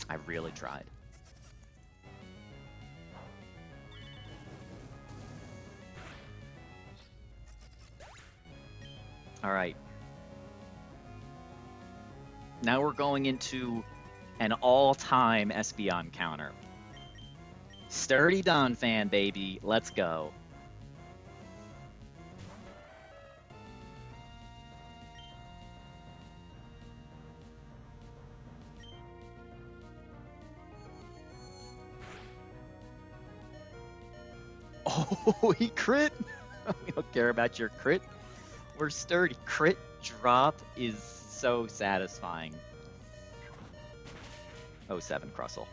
I really tried. All right. Now we're going into an all-time Espeon counter. Sturdy Donphan, baby. Let's go. Oh, he crit! We don't care about your crit. We're sturdy. Crit drop is so satisfying. 07 Crustle.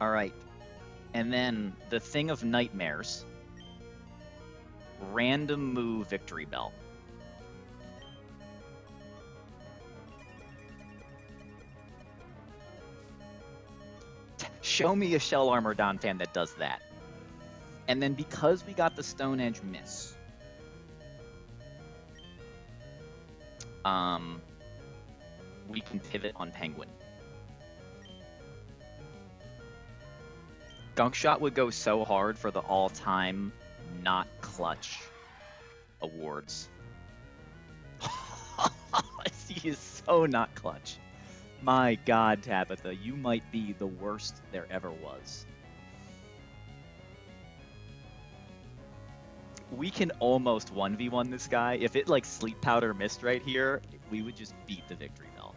Alright. And then the Thing of Nightmares. Random move Victory Bell. Show me a Shell Armordon fan that does that. And then because we got the Stone Edge miss, we can pivot on Penguin. Gunk Shot would go so hard for the all-time not clutch awards. He is so not clutch. My God, Tabitha, you might be the worst there ever was. We can almost 1v1 this guy. If it like Sleep Powder missed right here, we would just beat the victory bell.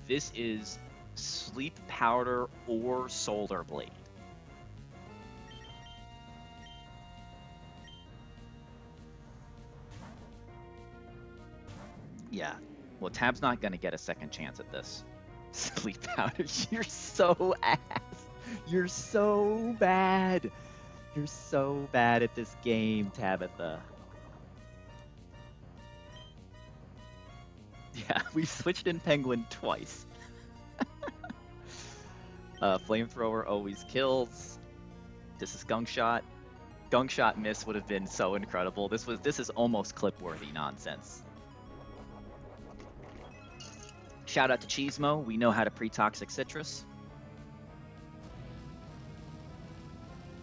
This is Sleep Powder or Solar Blade. Yeah. Well, Tab's not going to get a second chance at this. Sleep Powder, you're so ass. You're so bad. You're so bad at this game, Tabitha. Yeah, we switched in Penguin twice. Flamethrower always kills. This is Gunk Shot. Gunk Shot miss would have been so incredible. This is almost clip-worthy nonsense. Shout out to Cheesemo. We know how to pre-toxic citrus.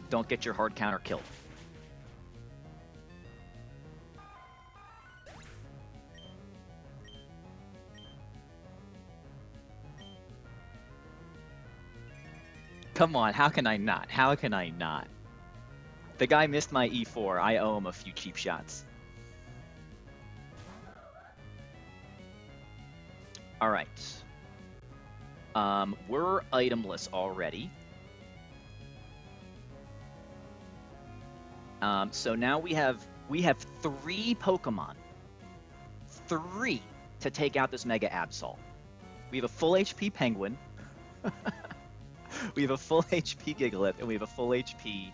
Don't get your hard counter killed. Come on, how can I not? How can I not? The guy missed my E4. I owe him a few cheap shots. All right. We're itemless already. So now we have 3 Pokemon. 3 to take out this Mega Absol. We have a full HP Penguin. We have a full HP Gigalith, and we have a full HP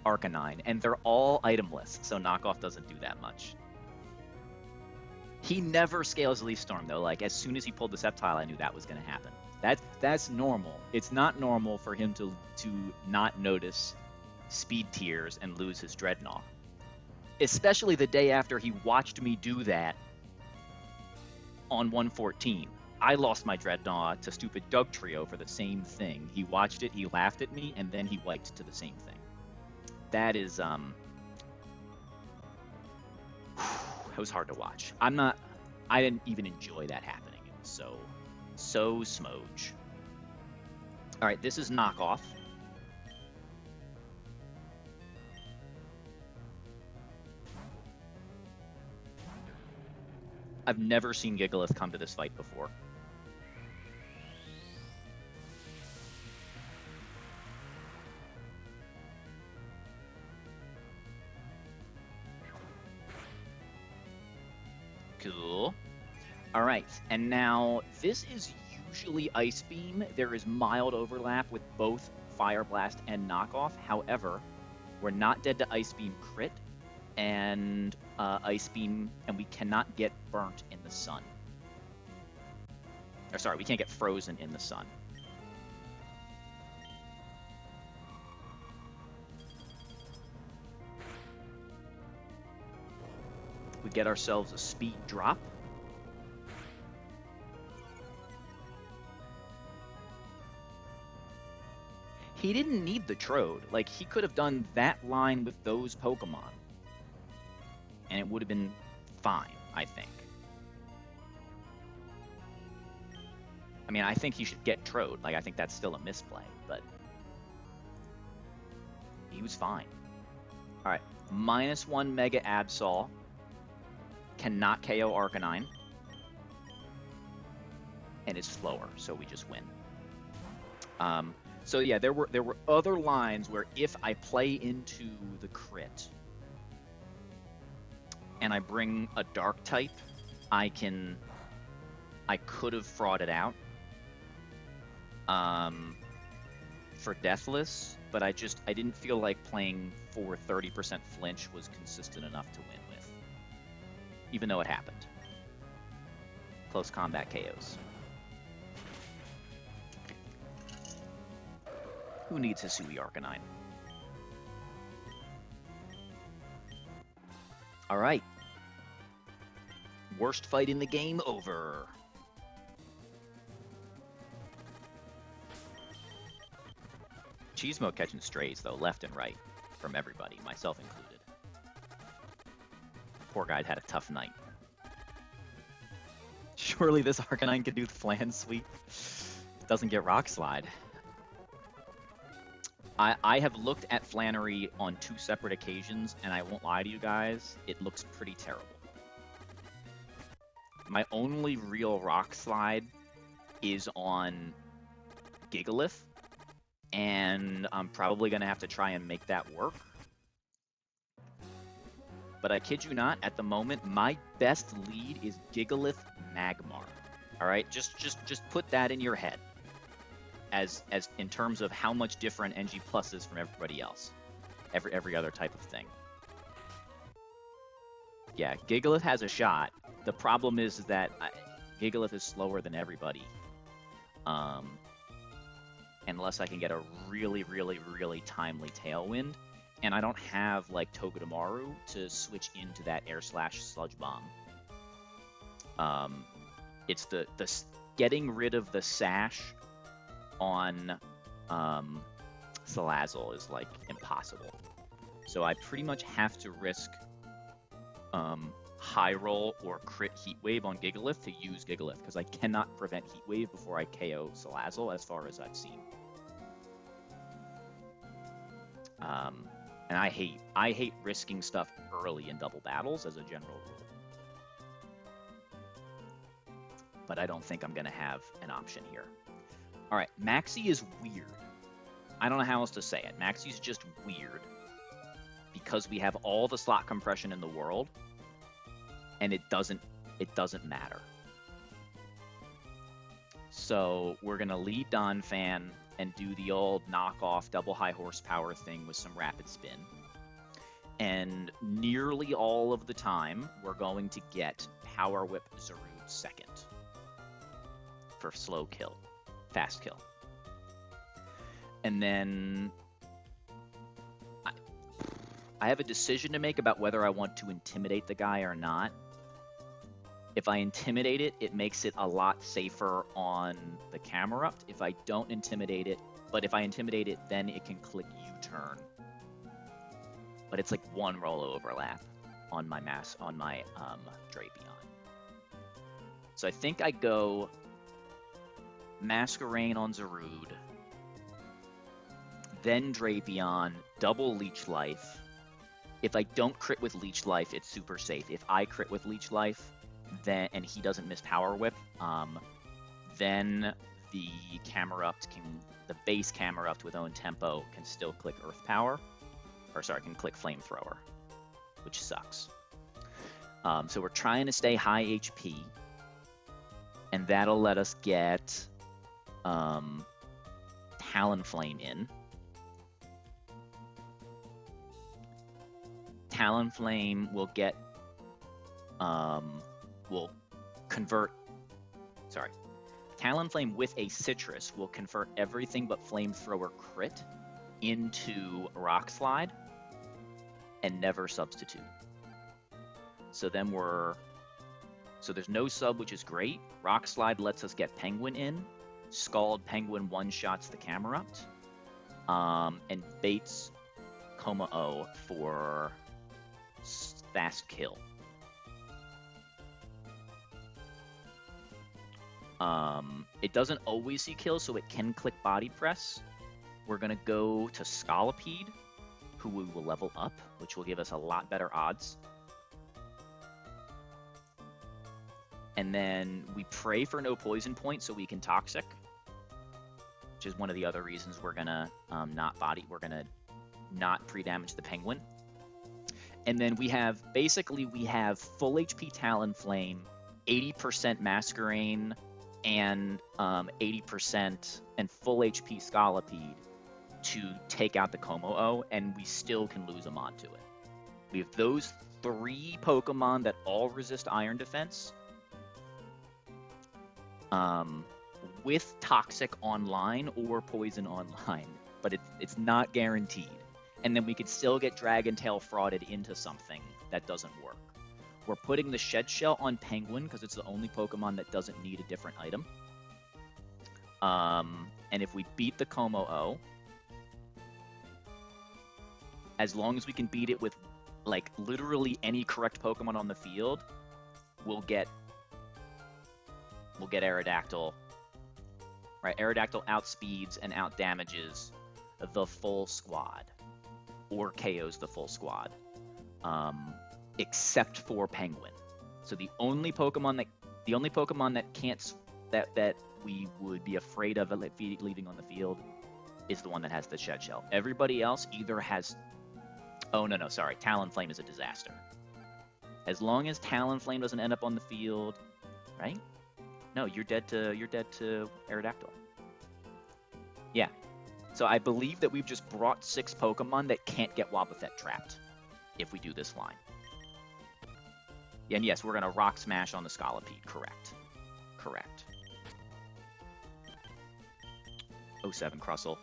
Arcanine, and they're all itemless, so knockoff doesn't do that much. He never scales Leaf Storm, though. Like, as soon as he pulled the Sceptile, I knew that was going to happen. That's normal. It's not normal for him to not notice speed tiers and lose his Dreadnought. Especially the day after he watched me do that on 114. I lost my Dreadnought to stupid Dugtrio for the same thing. He watched it, he laughed at me, and then he wiped to the same thing. That is, it was hard to watch. I didn't even enjoy that happening. It was so smooge. All right, this is knockoff. I've never seen Gigalith come to this fight before. Cool. All right, and now this is usually Ice Beam. There is mild overlap with both Fire Blast and Knockoff. However, we're not dead to Ice Beam crit and Ice Beam, and we cannot get burnt in the sun. Or sorry, we can't get frozen in the sun. We get ourselves a speed drop. He didn't need the Trode. Like, he could have done that line with those Pokemon, and it would have been fine, I think. I mean, I think he should get Trode. Like, I think that's still a misplay, but he was fine. All right, -1 Mega Absol. Cannot KO Arcanine. And is slower, so we just win. So yeah, there were other lines where if I play into the crit and I bring a dark type, I could have frauded out for Deathless, but I didn't feel like playing for 30% flinch was consistent enough to win with, even though it happened. Close combat KOs. Who needs Hisui Arcanine? All right. Worst fight in the game over. Cheesemo catching strays, though, left and right from everybody, myself included. Poor guy had a tough night. Surely this Arcanine can do the Flan Sweep. It doesn't get Rock Slide. I have looked at Flannery on 2 separate occasions, and I won't lie to you guys, it looks pretty terrible. My only real Rock Slide is on Gigalith, and I'm probably going to have to try and make that work. But I kid you not, at the moment, my best lead is Gigalith Magmar. All right, just put that in your head. As in terms of how much different NG Plus is from everybody else, every other type of thing. Yeah, Gigalith has a shot. The problem is that Gigalith is slower than everybody. Unless I can get a really, really, really timely Tailwind, and I don't have like Togedemaru to switch into that Air Slash Sludge Bomb. It's the getting rid of the sash on Salazzle is like impossible. So I pretty much have to risk High Roll or crit Heat Wave on Gigalith to use Gigalith, because I cannot prevent Heat Wave before I KO Salazzle, as far as I've seen. And I hate risking stuff early in double battles as a general rule. But I don't think I'm going to have an option here. All right, Maxi is weird. I don't know how else to say it. Maxi's just weird because we have all the slot compression in the world, and it doesn't matter. So we're gonna lead Donphan and do the old knockoff double high horsepower thing with some rapid spin. And nearly all of the time, we're going to get Power Whip Zarude second for slow kill. Fast kill. And then I have a decision to make about whether I want to intimidate the guy or not. If I intimidate it, it makes it a lot safer on the Camerupt. If I don't intimidate it, but if I intimidate it, then it can click U-turn. But it's like 1 roll overlap on my Drapion. So I think I go Masquerain on Zarude, then Drapion, double Leech Life. If I don't crit with Leech Life, it's super safe. If I crit with Leech Life, then and he doesn't miss Power Whip, then the the base Camerupt with own tempo can still click Earth Power, can click Flamethrower, which sucks. So we're trying to stay high HP, and that'll let us get Talonflame in. Talonflame will get Talonflame with a Citrus will convert everything but Flamethrower crit into Rock Slide and never substitute. So then there's no sub, which is great. Rock Slide lets us get Penguin in. Scald Penguin one-shots the Camerupt. And baits Kommo-o for fast kill. It doesn't always see kills, so it can click Body Press. We're going to go to Scolipede, who we will level up, which will give us a lot better odds. And then we pray for no poison points so we can Toxic, which is one of the other reasons we're going to not pre-damage the Penguin. And then we have full HP Talonflame, 80% Masquerain, and 80% and full HP Scolipede to take out the Kommo-o, and we still can lose them onto it. We have those 3 Pokemon that all resist Iron Defense, with Toxic online or Poison online. but it's not guaranteed. And then we could still get Dragon Tail frauded into something that doesn't work. We're putting the Shed Shell on Penguin because it's the only Pokemon that doesn't need a different item. And if we beat the Como-O, as long as we can beat it with like literally any correct Pokemon on the field, we'll get Aerodactyl. Right, Aerodactyl outspeeds and outdamages the full squad, or KOs the full squad, except for Penguin. So the only Pokemon that can't that we would be afraid of leaving on the field is the one that has the Shed Shell. Everybody else either has. Oh no, sorry. Talonflame is a disaster. As long as Talonflame doesn't end up on the field, right? No, you're dead to Aerodactyl. Yeah. So I believe that we've just brought 6 Pokemon that can't get Wobbuffet trapped if we do this line. And yes, we're gonna Rock Smash on the Scolipede. Correct. 07 Crustle.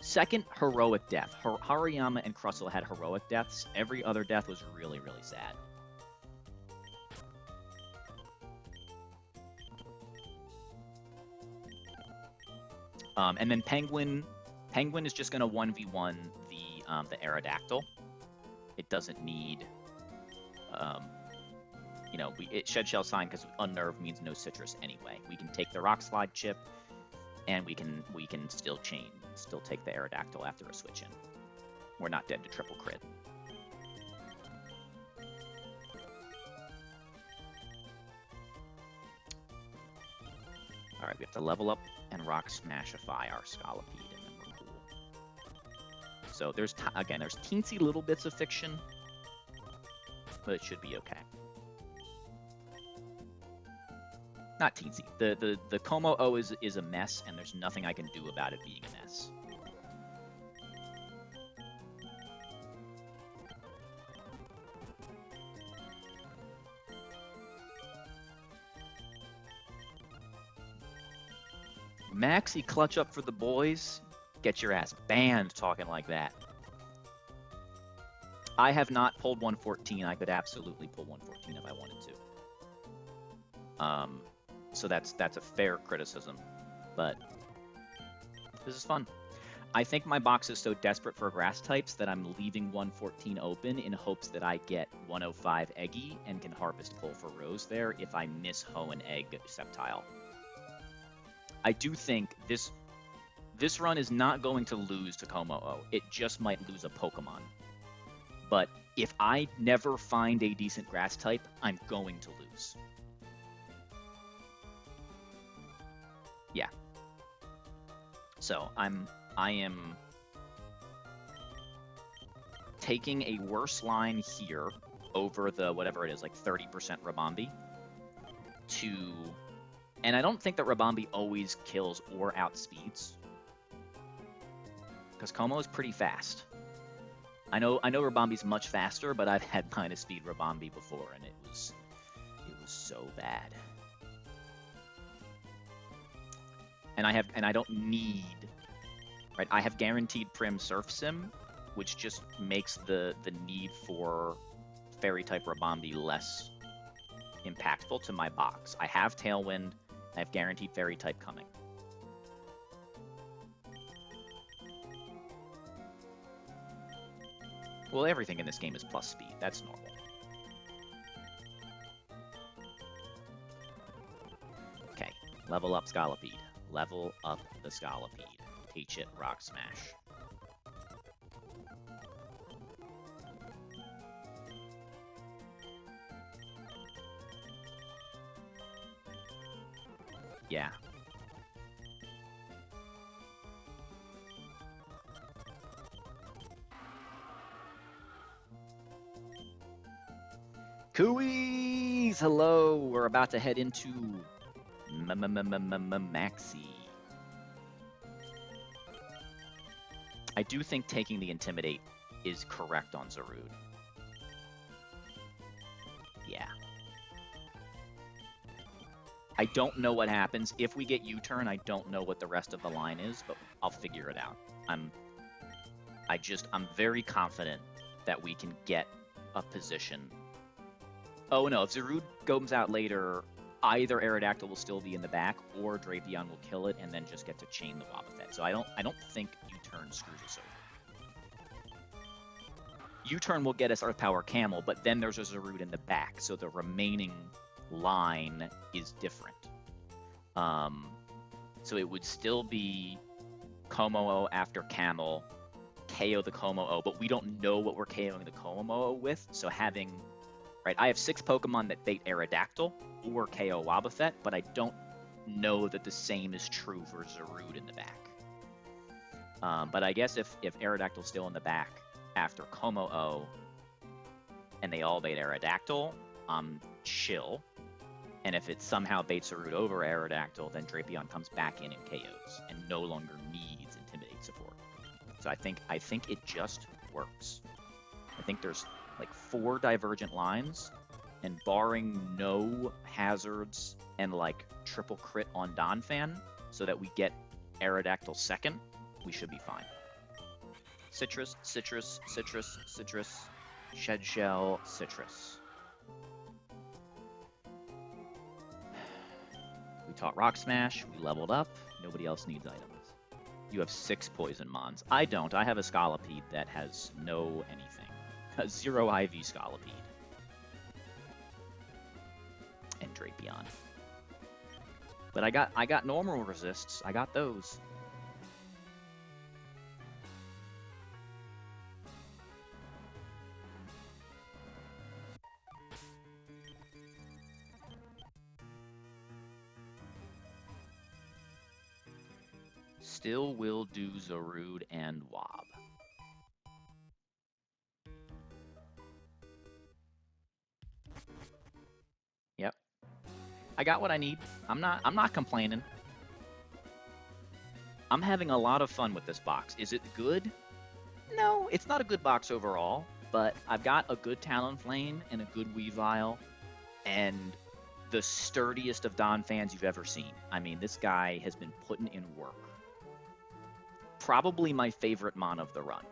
Second, heroic death. Hariyama and Crustle had heroic deaths. Every other death was really, really sad. And then Penguin is just going to 1v1 the Aerodactyl. It doesn't need, Shed Shell Sign because Unnerve means no citrus anyway. We can take the Rock Slide chip, and we can still take the Aerodactyl after a switch in. We're not dead to triple crit. All right, we have to level up and Rock Smashify our Scolipede, and then we're cool. So there's teensy little bits of fiction, but it should be okay. Not teensy. The Como-O is a mess, and there's nothing I can do about it being a mess. Maxi clutch up for the boys. Get your ass banned talking like that. I have not pulled 114. I could absolutely pull 114 if I wanted to. So that's a fair criticism, but this is fun. I think my box is so desperate for grass types that I'm leaving 114 open in hopes that I get 105 Eggy and can harvest pull for Rose there if I miss Hoenn Egg Sceptile. I do think this run is not going to lose to Como-O. It just might lose a Pokemon. But if I never find a decent grass type, I'm going to lose. Yeah. So I am taking a worse line here over the whatever it is, like 30% Rabombi and I don't think that Rabombi always kills or outspeeds, because Como is pretty fast. I know Rabombi's much faster, but I've had minus speed Rabombi before, and it was so bad. And I don't need, right? I have guaranteed Prim Surf Sim, which just makes the need for Fairy type Rabombi less impactful to my box. I have Tailwind. I have guaranteed Fairy type coming. Well, everything in this game is plus speed. That's normal. Okay, level up Scolipede. Level up the Scolipede. Teach it Rock Smash. Yeah. Cooies! Hello! We're about to head into Maxi. I do think taking the Intimidate is correct on Zarude. Yeah. I don't know what happens. If we get U-turn, I don't know what the rest of the line is, but I'll figure it out. I'm very confident that we can get a position. Oh no, if Zarude goes out later, either Aerodactyl will still be in the back, or Drapion will kill it and then just get to chain the Wobbuffet. So I don't think U-turn screws us over. U-turn will get us Earth Power Camel, but then there's a Zarude in the back, so the remaining line is different. So it would still be Komo-o after Camel, KO the Komo-o, but we don't know what we're KOing the Komo-o with, so having... Right, I have 6 Pokemon that bait Aerodactyl or KO Wobbuffet, but I don't know that the same is true for Zarude in the back. But I guess if Aerodactyl's still in the back after Komo-o and they all bait Aerodactyl, I'm chill. And if it somehow baits Zarude over Aerodactyl, then Drapion comes back in and KOs and no longer needs Intimidate support. So I think it just works. I think there's like 4 divergent lines, and barring no hazards and like triple crit on Donphan so that we get Aerodactyl second, we should be fine. Citrus, Citrus, Citrus, Citrus, Shed Shell, Citrus. We taught Rock Smash, we leveled up, nobody else needs items. You have 6 Poison Mons. I don't, I have a Scolipede that has no anything. 0 IV Scolipede. And Drapion. But I got normal resists. I got those. Still will do Zarude and Wob. Yep. I got what I need. I'm not complaining. I'm having a lot of fun with this box. Is it good? No, it's not a good box overall, but I've got a good Talonflame and a good Weavile and the sturdiest of Donphans you've ever seen. I mean, this guy has been putting in work. Probably my favorite Mon of the run.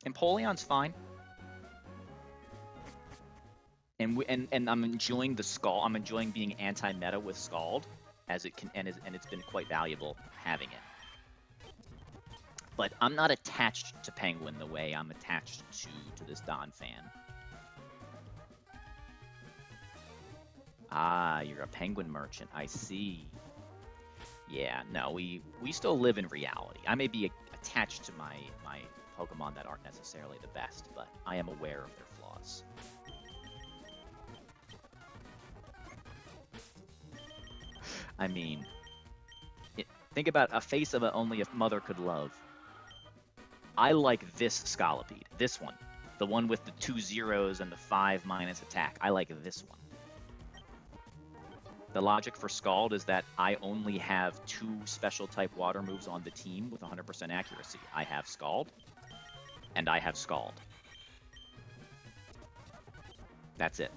Empoleon's fine. And I'm enjoying the Scald. I'm enjoying being anti-meta with Scald, as it can, and it's been quite valuable having it. But I'm not attached to Penguin the way I'm attached to this Donphan. Ah, you're a Penguin merchant. I see. Yeah, no, we still live in reality. I may be attached to my Pokemon that aren't necessarily the best, but I am aware of their flaws. I mean, think about a face of it only a mother could love. I like this Scolipede, this one. The one with the 2 zeros and the 5- attack. I like this one. The logic for Scald is that I only have 2 special type water moves on the team with 100% accuracy. I have Scald, and I have Scald. That's it.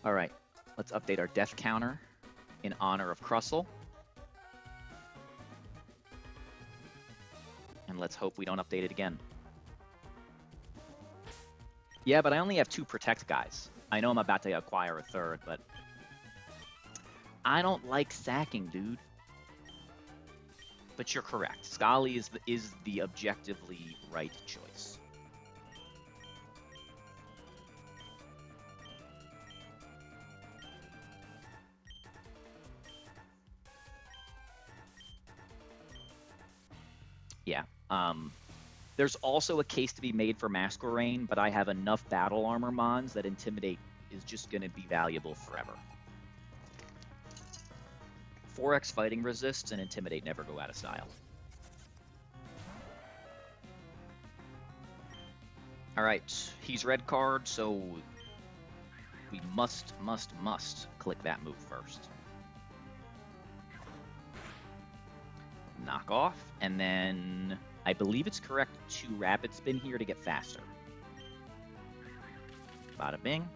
Alright, let's update our death counter in honor of Crustle. And let's hope we don't update it again. Yeah, but I only have 2 protect guys. I know I'm about to acquire a 3rd, but I don't like sacking, dude. But you're correct. Scully is the objectively right choice. Yeah. There's also a case to be made for Masquerain, but I have enough battle armor mons that Intimidate is just going to be valuable forever. 4x fighting resists and Intimidate never go out of style. Alright, he's red card, so we must click that move first. Knock off, and then I believe it's correct to rapid spin here to get faster. Bada bing.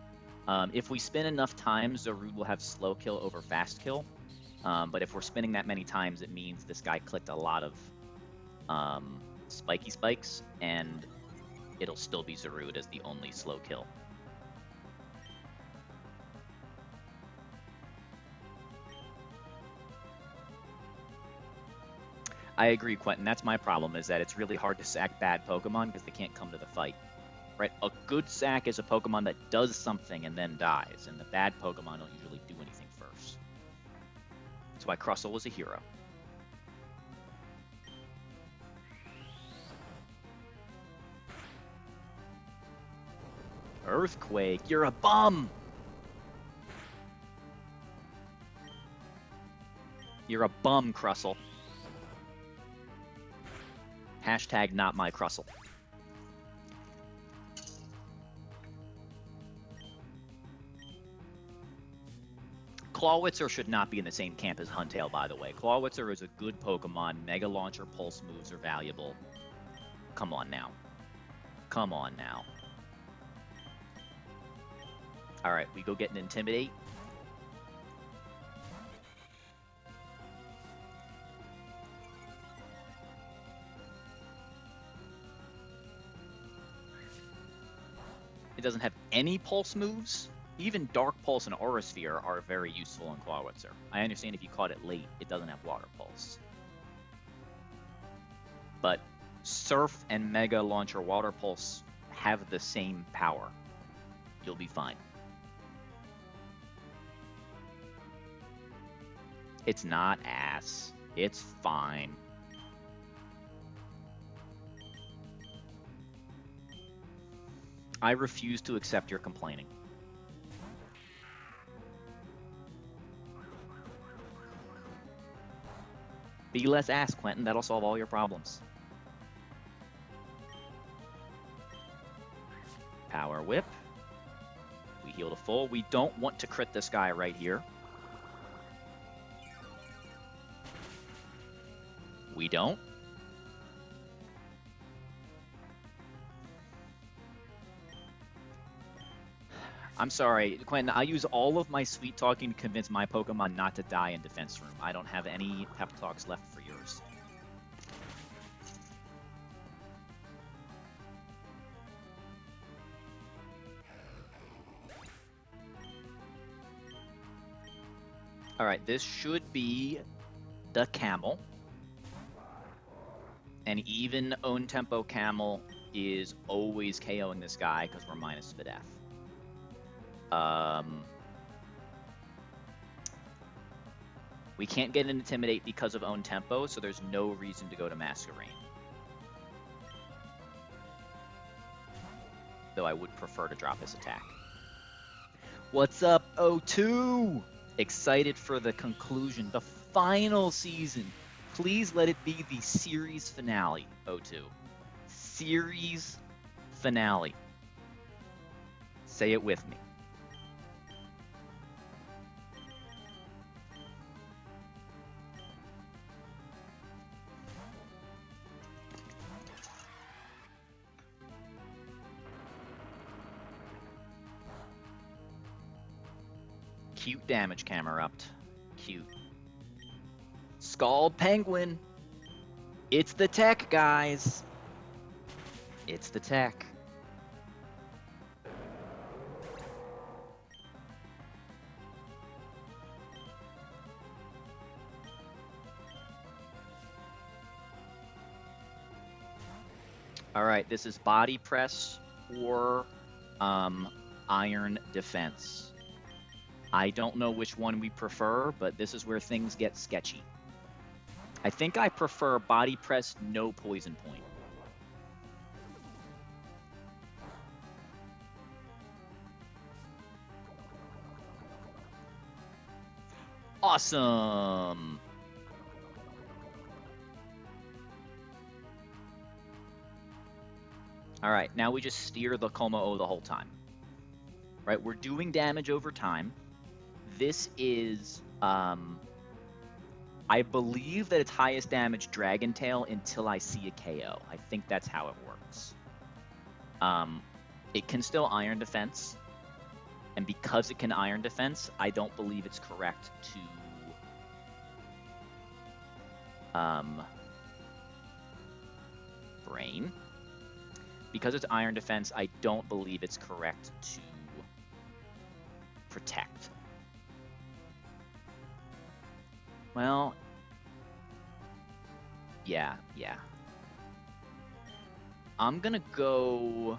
If we spin enough times, Zarude will have slow kill over fast kill. But if we're spinning that many times, it means this guy clicked a lot of spiky spikes, and it'll still be Zarude as the only slow kill. I agree, Quentin. That's my problem, is that it's really hard to sack bad Pokemon because they can't come to the fight. Right? A good sack is a Pokemon that does something and then dies, and the bad Pokemon don't usually do anything first. That's why Crustle was a hero. Earthquake, you're a bum! You're a bum, Crustle. Hashtag not my Crustle. Clawitzer should not be in the same camp as Huntail, by the way. Clawitzer is a good Pokemon. Mega Launcher Pulse moves are valuable. Come on now. Come on now. Alright, we go get an Intimidate. It doesn't have any Pulse moves. Even Dark Pulse and Aura Sphere are very useful in Clawitzer. I understand if you caught it late, it doesn't have Water Pulse. But Surf and Mega Launcher Water Pulse have the same power. You'll be fine. It's not ass. It's fine. I refuse to accept your complaining. Be less ass, Quentin. That'll solve all your problems. Power Whip. We heal to full. We don't want to crit this guy right here. We don't. I'm sorry, Quentin, I use all of my sweet talking to convince my Pokemon not to die in Defense Room. I don't have any pep talks left for yours. Alright, this should be the Camel. And even Own Tempo Camel is always KOing this guy because we're minus Spadef. We can't get an Intimidate because of Own Tempo, so there's no reason to go to Masquerain. Though I would prefer to drop his attack. What's up, O2? Excited for the conclusion, the final season. Please let it be the series finale, O2. Series finale. Say it with me. Cute damage Camerupt. Cute. Scald Penguin. It's the tech, guys. It's the tech. All right, this is Body Press or Iron Defense. I don't know which one we prefer, but this is where things get sketchy. I think I prefer Body Press, no Poison Point. Awesome! Alright, now we just steer the Como-O the whole time. right? We're doing damage over time. This is, I believe that it's highest damage Dragon Tail until I see a KO. I think that's how it works. It can still Iron Defense, and because it can Iron Defense, I don't believe it's correct to Brain. Because it's Iron Defense, I don't believe it's correct to Protect. Well, yeah. I'm gonna go...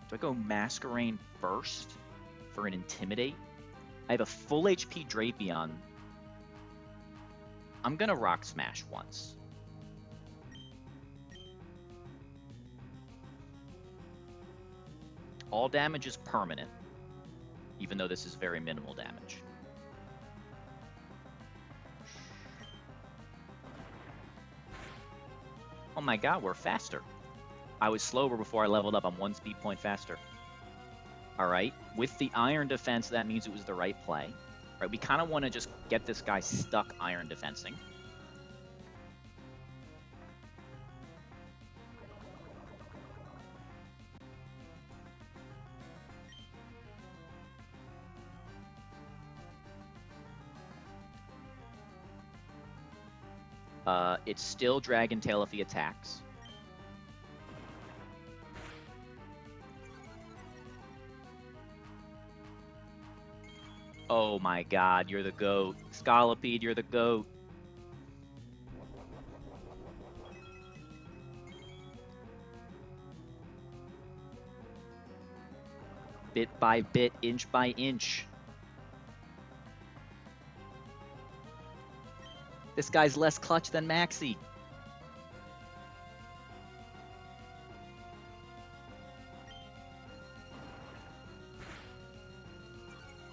Do I go Masquerain first for an Intimidate? I have a full HP Drapion. I'm gonna Rock Smash once. All damage is permanent, even though this is very minimal damage. Oh my god, we're faster. I was slower before I leveled up. I'm 1 speed point faster. Alright, with the Iron Defense, that means it was the right play. Right, we kind of want to just get this guy stuck Iron Defensing. It's still Dragon Tail if he attacks. Oh my god, you're the GOAT. Scolipede, you're the GOAT. Bit by bit, inch by inch. This guy's less clutch than Maxi.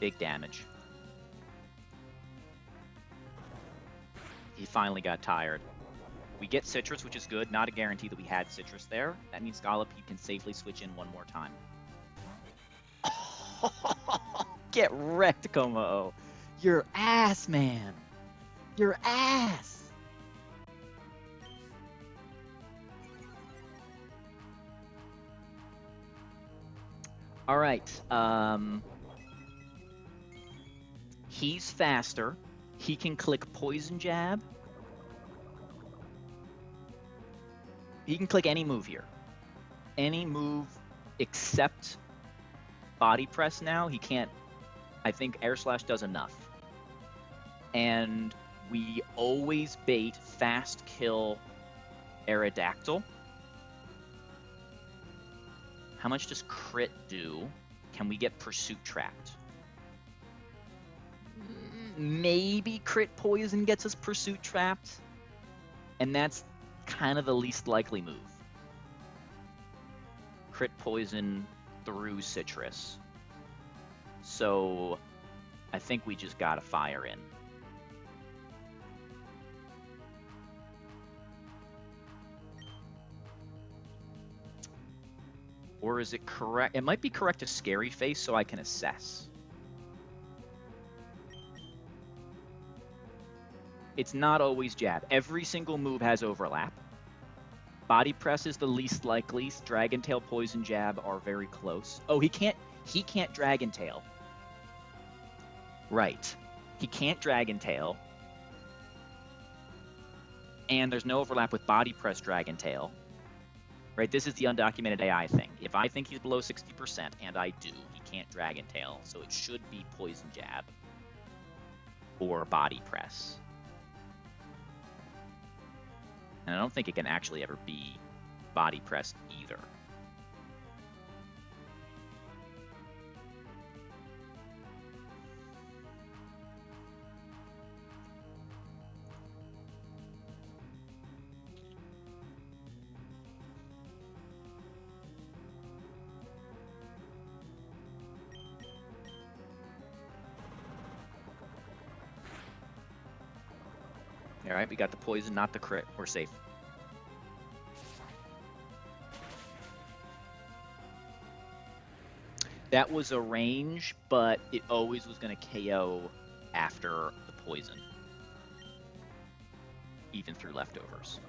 Big damage. He finally got tired. We get Citrus, which is good. Not a guarantee that we had Citrus there. That means Scolipede can safely switch in one more time. Get wrecked, Como. Your ass, man. Your ass. All right. He's faster. He can click Poison Jab. He can click any move here. Any move except Body Press now. He can't. I think Air Slash does enough. And we always bait Fast Kill Aerodactyl. How much does Crit do? Can we get Pursuit Trapped? Maybe Crit Poison gets us Pursuit Trapped. And that's kind of the least likely move. Crit Poison through Citrus. So I think we just gotta fire in. Or is it correct? It might be correct to Scary Face so I can assess. It's not always jab. Every single move has overlap. Body Press is the least likely. Dragon Tail, Poison Jab are very close. Oh, he can't Dragon Tail. Right. He can't Dragon Tail. And there's no overlap with Body Press Dragon Tail. Right, this is the undocumented AI thing. If I think he's below 60%, and I do, he can't Dragon Tail, so it should be Poison Jab or Body Press. And I don't think it can actually ever be Body Press either. All right, we got the poison, not the crit. We're safe. That was a range, but it always was going to KO after the poison, even through leftovers.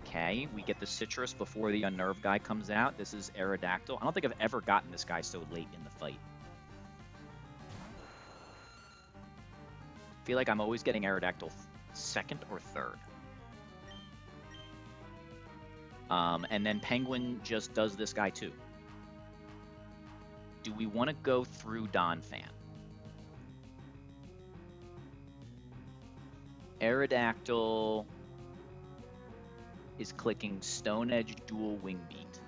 Okay, we get the citrus before the unnerved guy comes out. This is Aerodactyl. I don't think I've ever gotten this guy so late in the fight. I feel like I'm always getting Aerodactyl second or third. And then Penguin just does this guy too. Do we want to go through Donphan? Aerodactyl is clicking Stone Edge Dual Wing Beat.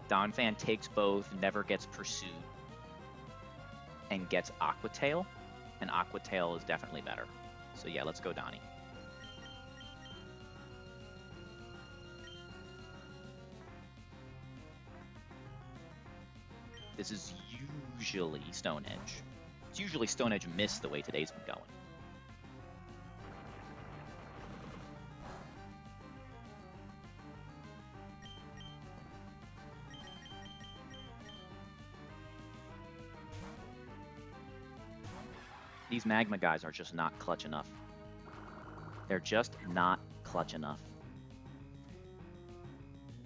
Donphan takes both, never gets pursued, and gets Aqua Tail. And Aqua Tail is definitely better. So yeah, let's go Donnie. This is usually Stone Edge. It's usually Stone Edge Miss the way today's been going. These Magma guys are just not clutch enough. They're just not clutch enough.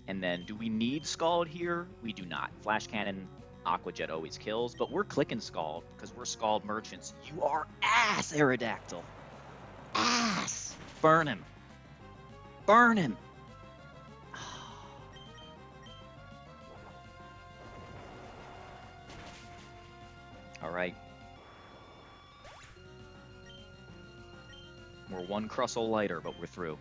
And then, do we need Scald here? We do not. Flash Cannon, Aqua Jet always kills, but we're clicking Scald because we're Scald merchants. You are ass, Aerodactyl. Ass. Burn him. Burn him. All right. We're one Crustle lighter, but we're through.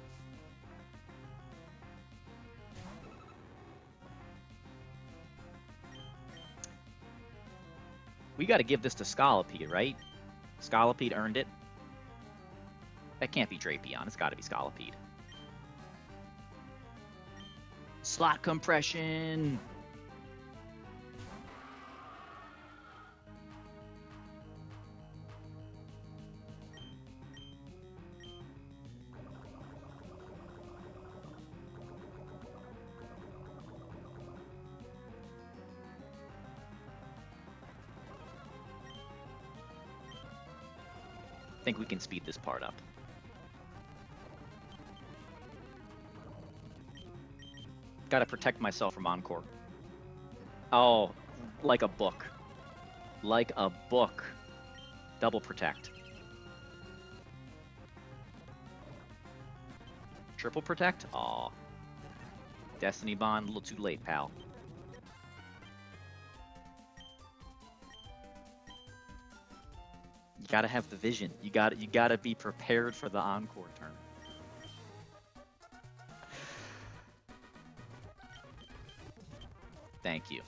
We got to give this to Scolipede, right? Scolipede earned it. That can't be Drapion. It's got to be Scolipede. Slot compression. I think we can speed this part up. Gotta protect myself from Encore. Oh, like a book. Like a book. Double protect. Triple protect? Aw. Destiny Bond, a little too late, pal. You gotta have the vision. You gotta be prepared for the Encore turn. Thank you.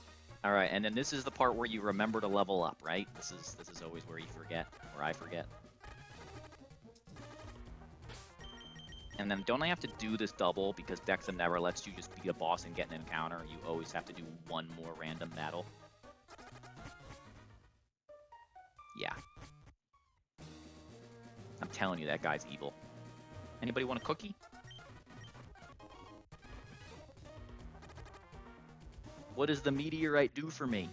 All right, and then this is the part where you remember to level up, right? This is always where you forget, or I forget. And then don't I have to do this double because Dexa never lets you just beat a boss and get an encounter? You always have to do one more random battle. Yeah. I'm telling you, that guy's evil. Anybody want a cookie? What does the meteorite do for me?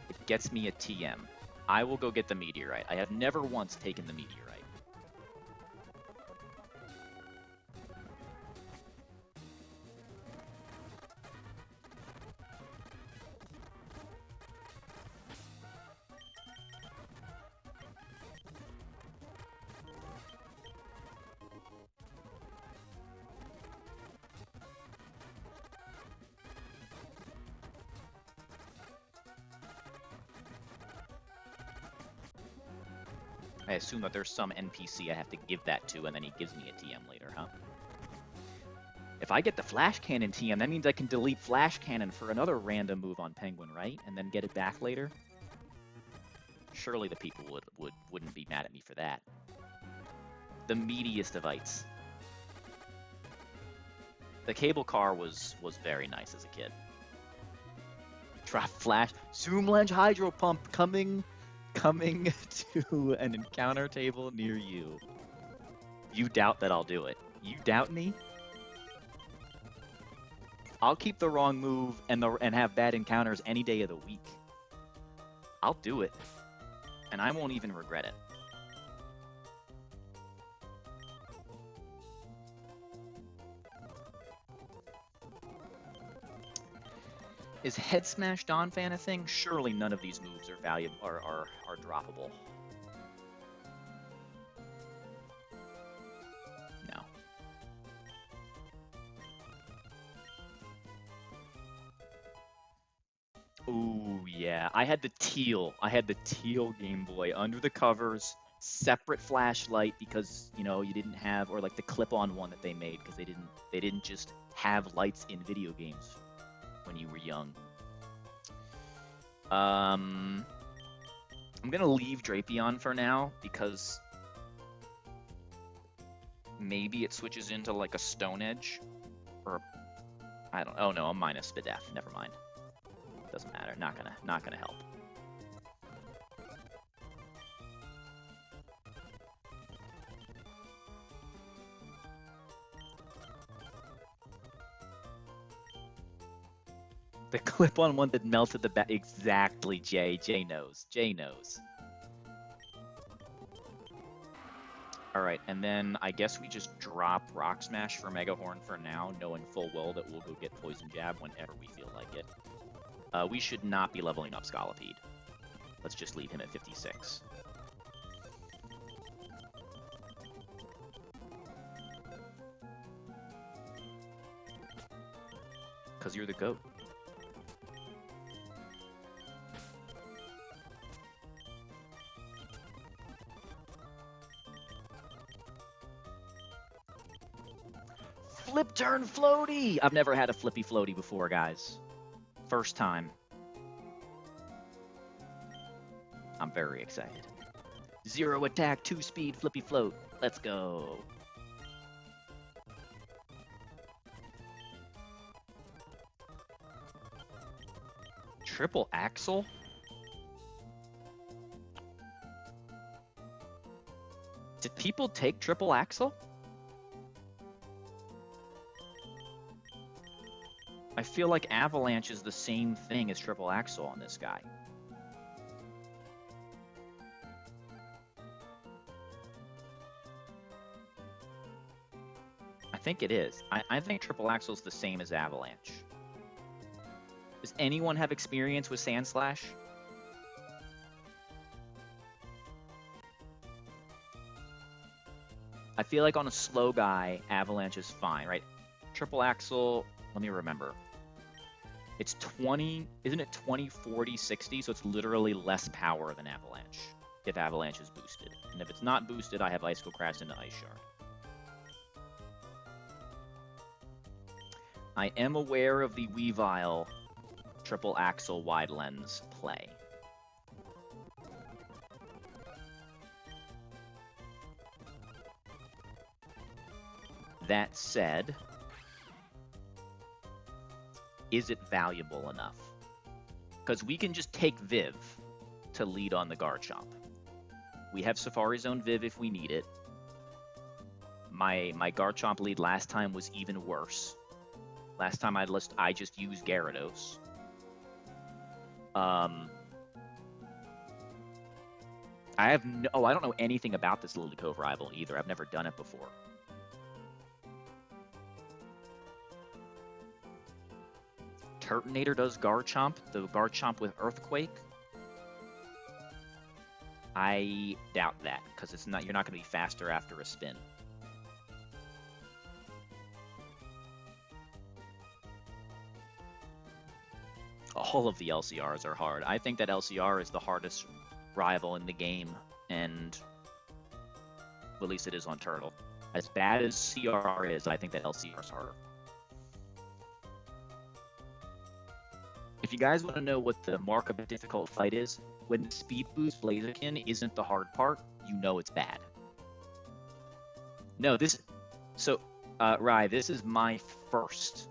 It gets me a TM. I will go get the meteorite. I have never once taken the meteorite. I assume that there's some NPC I have to give that to, and then he gives me a TM later, huh? If I get the Flash Cannon TM, that means I can delete Flash Cannon for another random move on Penguin, right? And then get it back later? Surely the people wouldn't be mad at me for that. The meatiest of ites. The cable car was very nice as a kid. Drop flash. Zoom lens hydro pump coming to an encounter table near you. You doubt that I'll do it. You doubt me? I'll keep the wrong move and have bad encounters any day of the week. I'll do it. And I won't even regret it. Is Head Smash Dawn Fan a thing? Surely none of these moves are valuable are droppable. No. Ooh, yeah. I had the teal Game Boy under the covers, separate flashlight because, you know, you didn't have, or like the clip-on one that they made because they didn't just have lights in video games when you were young. I'm gonna leave Drapion for now because maybe it switches into like a Stone Edge, or I don't. Oh no, I'm minus Spadef. Never mind. Doesn't matter. Not gonna help. The clip-on one that melted the back. Exactly, Jay. Jay knows. Jay knows. Alright, and then I guess we just drop Rock Smash for Mega Horn for now, knowing full well that we'll go get Poison Jab whenever we feel like it. We should not be leveling up Scolipede. Let's just leave him at 56. Because you're the GOAT. Flip turn floaty! I've never had a flippy floaty before, guys. First time. I'm very excited. 0 attack, 2 speed, flippy float. Let's go. Triple axle? Did people take triple axle? I feel like Avalanche is the same thing as triple axle on this guy. I think it is. I think triple axle is the same as Avalanche. Does anyone have experience with Sand Slash? I feel like on a slow guy, Avalanche is fine, right? Triple axle, let me remember. It's 20, isn't it 20, 40, 60? So it's literally less power than Avalanche if Avalanche is boosted. And if it's not boosted, I have Icicle Crash into Ice Shard. I am aware of the Weavile triple axle wide lens play. That said, is it valuable enough? Because we can just take Viv to lead on the Garchomp. We have Safari Zone Viv if we need it. My Garchomp lead last time was even worse. Last time I just used Gyarados. I don't know anything about this Lily Cove rival either. I've never done it before. Turtonator does Garchomp, the Garchomp with Earthquake. I doubt that, because you're not going to be faster after a spin. All of the LCRs are hard. I think that LCR is the hardest rival in the game, and well, at least it is on Turtle. As bad as CR is, I think that LCR is harder. If you guys want to know what the mark of a difficult fight is, when the speed boost Blaziken isn't the hard part, you know it's bad. No, Rai, this is my first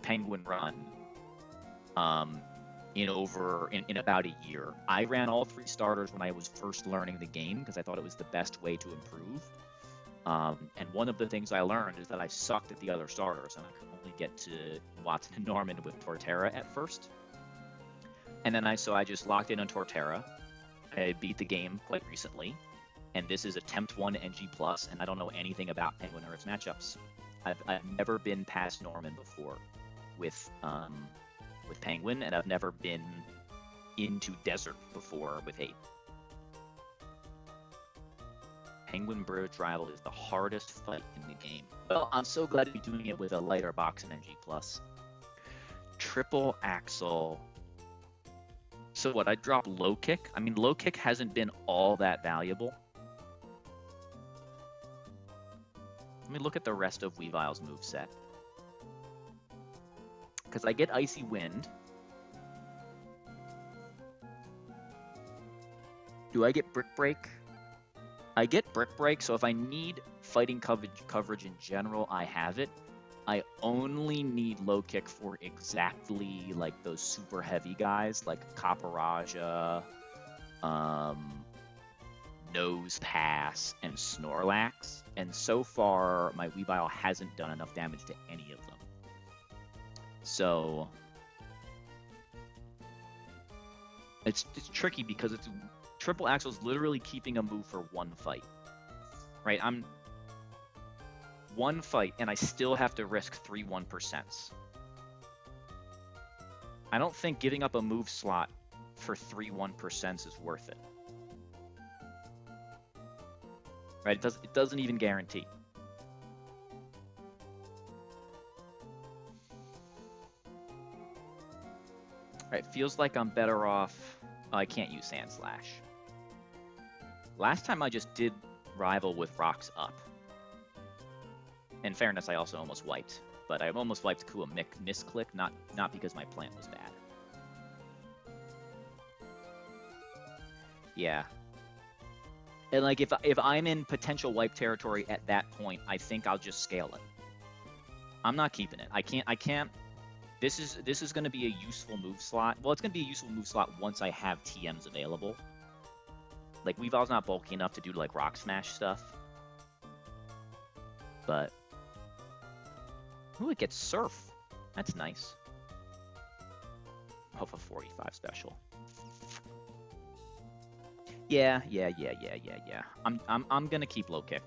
Penguin run. in about a year. I ran all 3 starters when I was first learning the game because I thought it was the best way to improve. And one of the things I learned is that I sucked at the other starters, and I could only get to Watson and Norman with Torterra at first. And then I just locked in on Torterra. I beat the game quite recently, and this is attempt 1 NG+, and I don't know anything about Penguin or its matchups. I've never been past Norman before with Penguin, and I've never been into Desert before with 8. Penguin Bridge Rival is the hardest fight in the game. Well, I'm so glad to be doing it with a lighter box in NG+. Triple Axle. So what, I drop low kick? I mean, low kick hasn't been all that valuable. Let me look at the rest of Weavile's moveset. Because I get Icy Wind. Do I get Brick Break? I get Brick Break, so if I need fighting coverage in general, I have it. I only need low kick for exactly like those super heavy guys like Caparaja, Nose Pass, and Snorlax. And so far, my Weavile hasn't done enough damage to any of them. So it's tricky because it's Triple Axle's literally keeping a move for one fight, right? I'm one fight and I still have to risk 3 1%. I don't think giving up a move slot for 3 1% is worth it, right? It doesn't even guarantee. Right, feels like I'm better off. Oh, I can't use Sand Slash. Last time I just did Rival with Rocks up. In fairness, I also almost wiped, but I almost wiped Kua misclick, not because my plant was bad. Yeah. And like if I'm in potential wipe territory at that point, I think I'll just scale it. I'm not keeping it. I can't. This is going to be a useful move slot. Well, it's going to be a useful move slot once I have TMs available. Like, Weavile's not bulky enough to do, like, Rock Smash stuff. But... ooh, it gets Surf. That's nice. Hope a 45 special. Yeah. I'm going to keep low kick.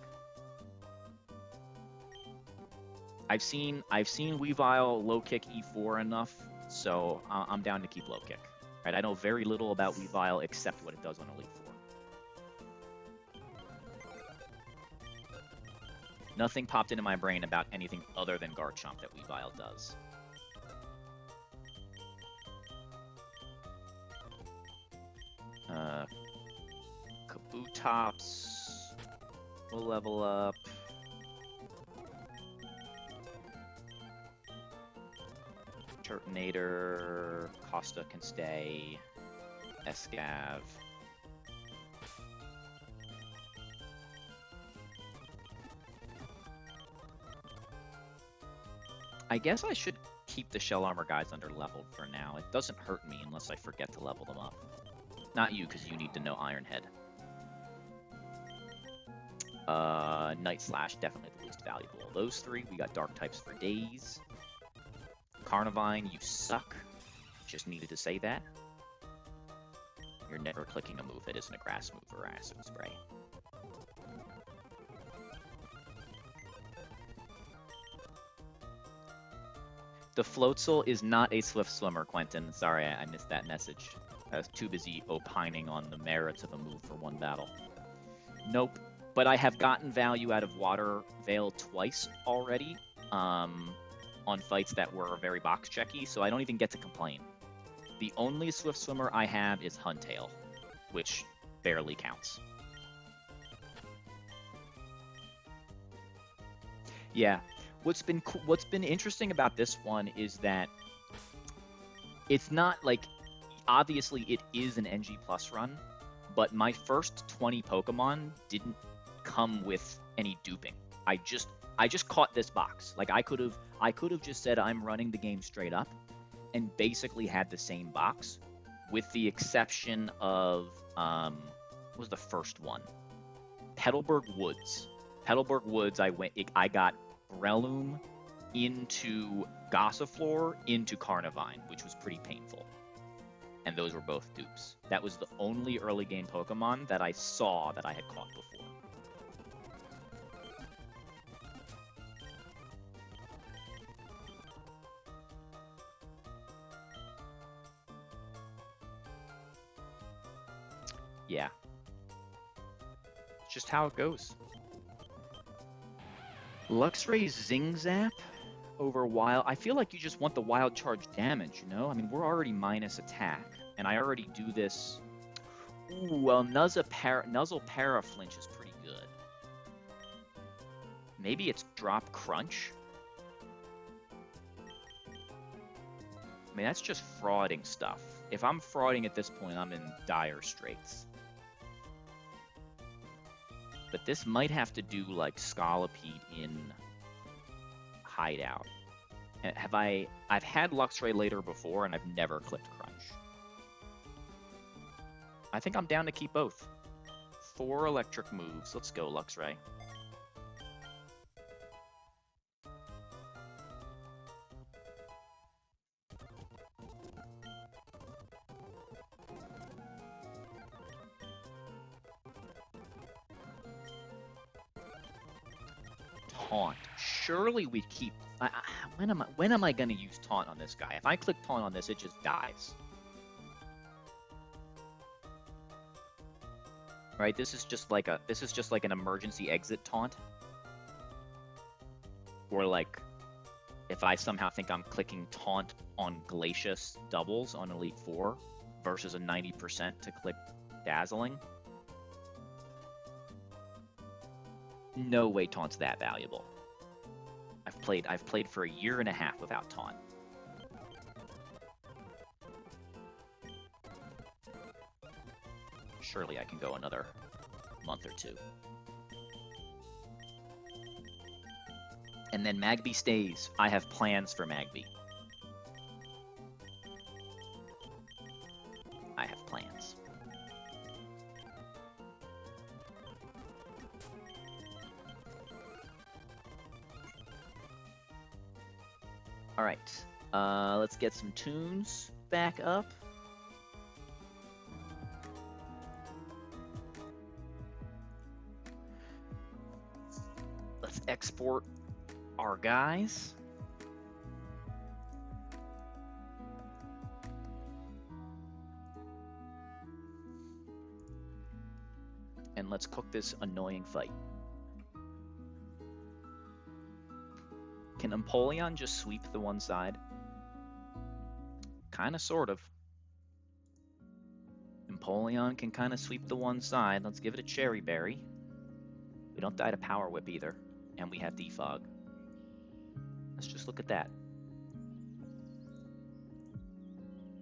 I've seen Weavile low kick E4 enough, so I'm down to keep low kick. Right? I know very little about Weavile except what it does on Elite 4. Nothing popped into my brain about anything other than Garchomp that Weavile does. Kabutops will level up. Turtonator, Costa can stay, Escav. I guess I should keep the Shell Armor guys under leveled for now. It doesn't hurt me unless I forget to level them up. Not you, because you need to know Iron Head. Night Slash, definitely the least valuable of those 3. We got Dark types for days. Carnivine, you suck. Just needed to say that. You're never clicking a move that isn't a grass move or acid spray. The Floatzel is not a swift swimmer, Quentin. Sorry, I missed that message. I was too busy opining on the merits of a move for one battle. Nope. But I have gotten value out of Water Veil twice already. On fights that were very box checky, so I don't even get to complain. The only swift swimmer I have is Huntail, which barely counts. Yeah, what's been interesting about this one is that it's not like, obviously it is an NG plus run, but my first 20 Pokemon didn't come with any duping. I just caught this box. Like I could have just said I'm running the game straight up, and basically had the same box, with the exception of what was the first one? Petalburg Woods. Petalburg Woods. I got Breloom into Gossiflor into Carnivine, which was pretty painful. And those were both dupes. That was the only early game Pokemon that I saw that I had caught before. Yeah. It's just how it goes. Luxray's Zing Zap over Wild. I feel like you just want the Wild Charge damage, you know? I mean, we're already minus attack, and I already do this. Ooh, well, Nuzzle Paraflinch is pretty good. Maybe it's Drop Crunch? I mean, that's just frauding stuff. If I'm frauding at this point, I'm in dire straits. But this might have to do like Scolipede in Hideout. I've had Luxray later before, and I've never clicked Crunch. I think I'm down to keep both. 4 electric moves. Let's go, Luxray. Taunt. Surely we keep. When am I gonna use Taunt on this guy? If I click Taunt on this, it just dies. Right? This is just like an emergency exit taunt. Or like, if I somehow think I'm clicking Taunt on Glacius doubles on Elite Four versus a 90% to click Dazzling. No way Taunt's that valuable. I've played for a year and a half without Taunt. Surely I can go another month or two. And then Magby stays. I have plans for Magby. I have plans. All right, let's get some tunes back up. Let's export our guys. And let's cook this annoying fight. Can Empoleon just sweep the one side? Kinda, sort of. Empoleon can kinda sweep the one side. Let's give it a Cherry Berry. We don't die to Power Whip either. And we have Defog. Let's just look at that.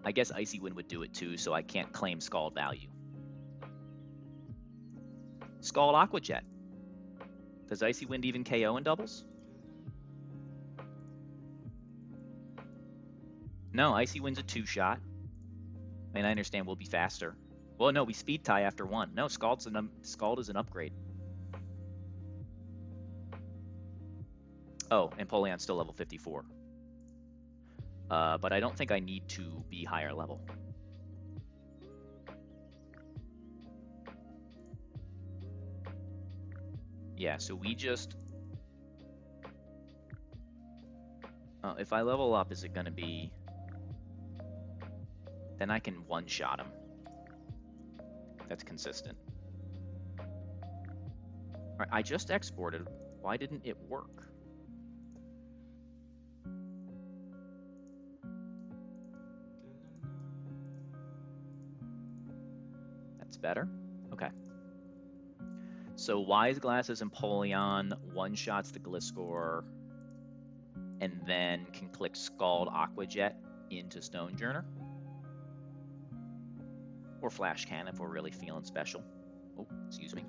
I guess Icy Wind would do it too, so I can't claim Scald value. Scald Aqua Jet. Does Icy Wind even KO in doubles? No, Icy Wind's a 2-shot. I mean, I understand we'll be faster. Well, no, we speed tie after 1. No, Scald is an upgrade. Oh, and Empoleon's still level 54. But I don't think I need to be higher level. Yeah, so we just... if I level up, is it going to be... Then I can one-shot him. That's consistent. Alright, I just exported. Why didn't it work? That's better? Okay. So Wise Glasses and Empoleon one-shots the Gliscor, and then can click Scald Aqua Jet into Stonejourner. Or Flash Cannon if we're really feeling special. Oh, excuse me.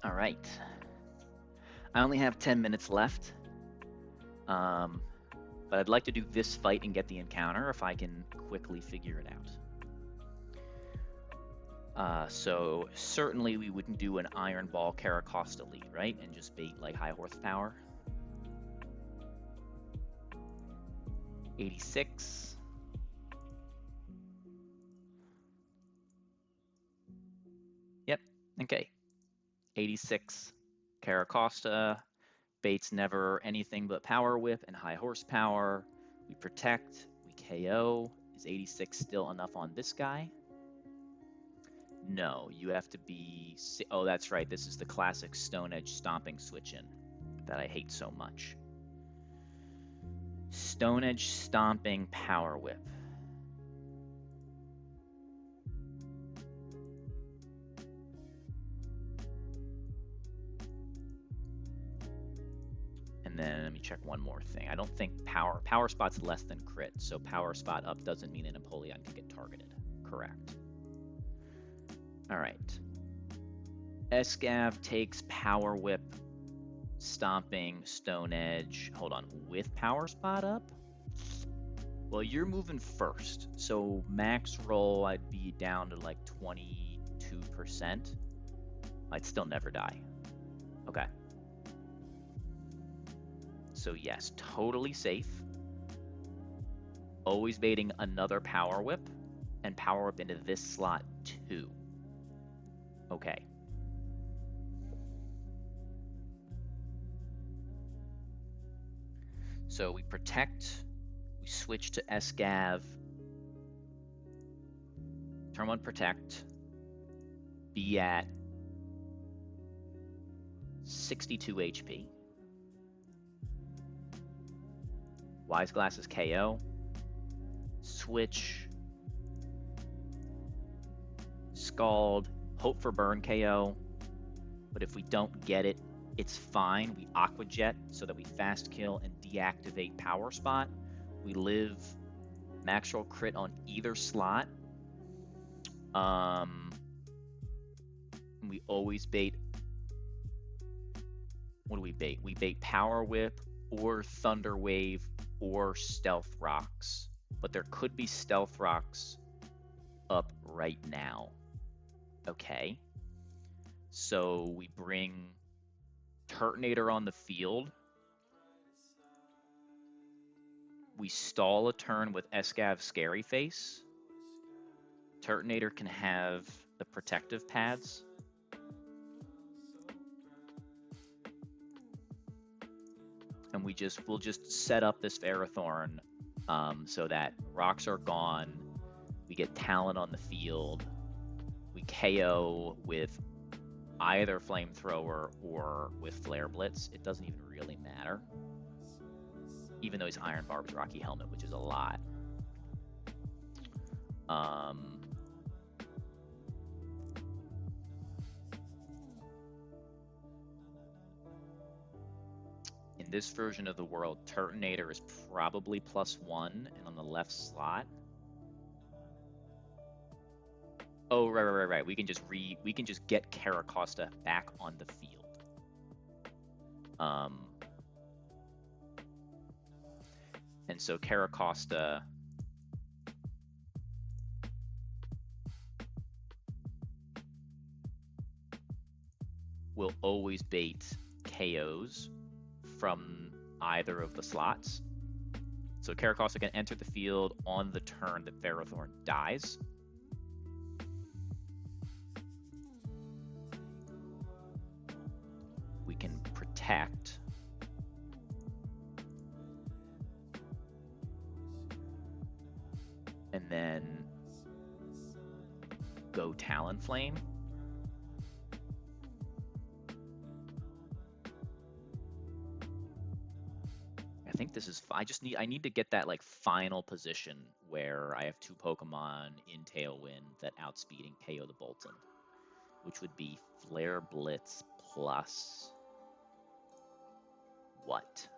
All right. I only have 10 minutes left. But I'd like to do this fight and get the encounter if I can quickly figure it out. So certainly we wouldn't do an Iron Ball Caracosta lead, right? And just bait like high horsepower. 86. Yep, okay. 86 Caracosta. Bait's never anything but Power Whip and high horsepower. We protect, we KO. Is 86 still enough on this guy? No, you have to be... Oh, that's right. This is the classic Stone Edge stomping switch-in that I hate so much. Stone Edge stomping Power Whip. And then let me check one more thing. I don't think power spot's less than crit, so power spot up doesn't mean an Empoleon can get targeted. Correct. All right. Escav takes Power Whip, stomping, Stone Edge. Hold on, with power spot up? Well, you're moving first, so max roll I'd be down to like 22%. I'd still never die. Okay. So yes, totally safe. Always baiting another Power Whip, and Power Whip into this slot too. Okay. So we protect, we switch to Escav, turn 1 protect, be at 62 HP. Wise Glasses KO, switch, Scald, hope for burn KO, but if we don't get it, it's fine. We Aqua Jet so that we fast kill and deactivate Power Spot. We live max roll crit on either slot. We always bait. What do we bait? We bait Power Whip or Thunder Wave or Stealth Rocks, but there could be Stealth Rocks up right now. Okay, so we bring Turtonator on the field. We stall a turn with Escav Scary Face. Turtonator can have the protective pads. And we'll just set up this Ferrothorn so that rocks are gone. We get Talon on the field. We KO with either Flamethrower or with Flare Blitz. It doesn't even really matter. even though he's Iron Barb's Rocky Helmet, which is a lot. In this version of the world, Turtonator is probably +1, and on the left slot. Oh, right. We can just get Caracosta back on the field. And so Caracosta will always bait KOs from either of the slots. So Caracosta can enter the field on the turn that Ferrothorn dies. We can protect. And then go Talonflame. I think this is, I need to get that like final position where I have 2 Pokemon in Tailwind that outspeed and KO the Bolton, which would be Flare Blitz plus what?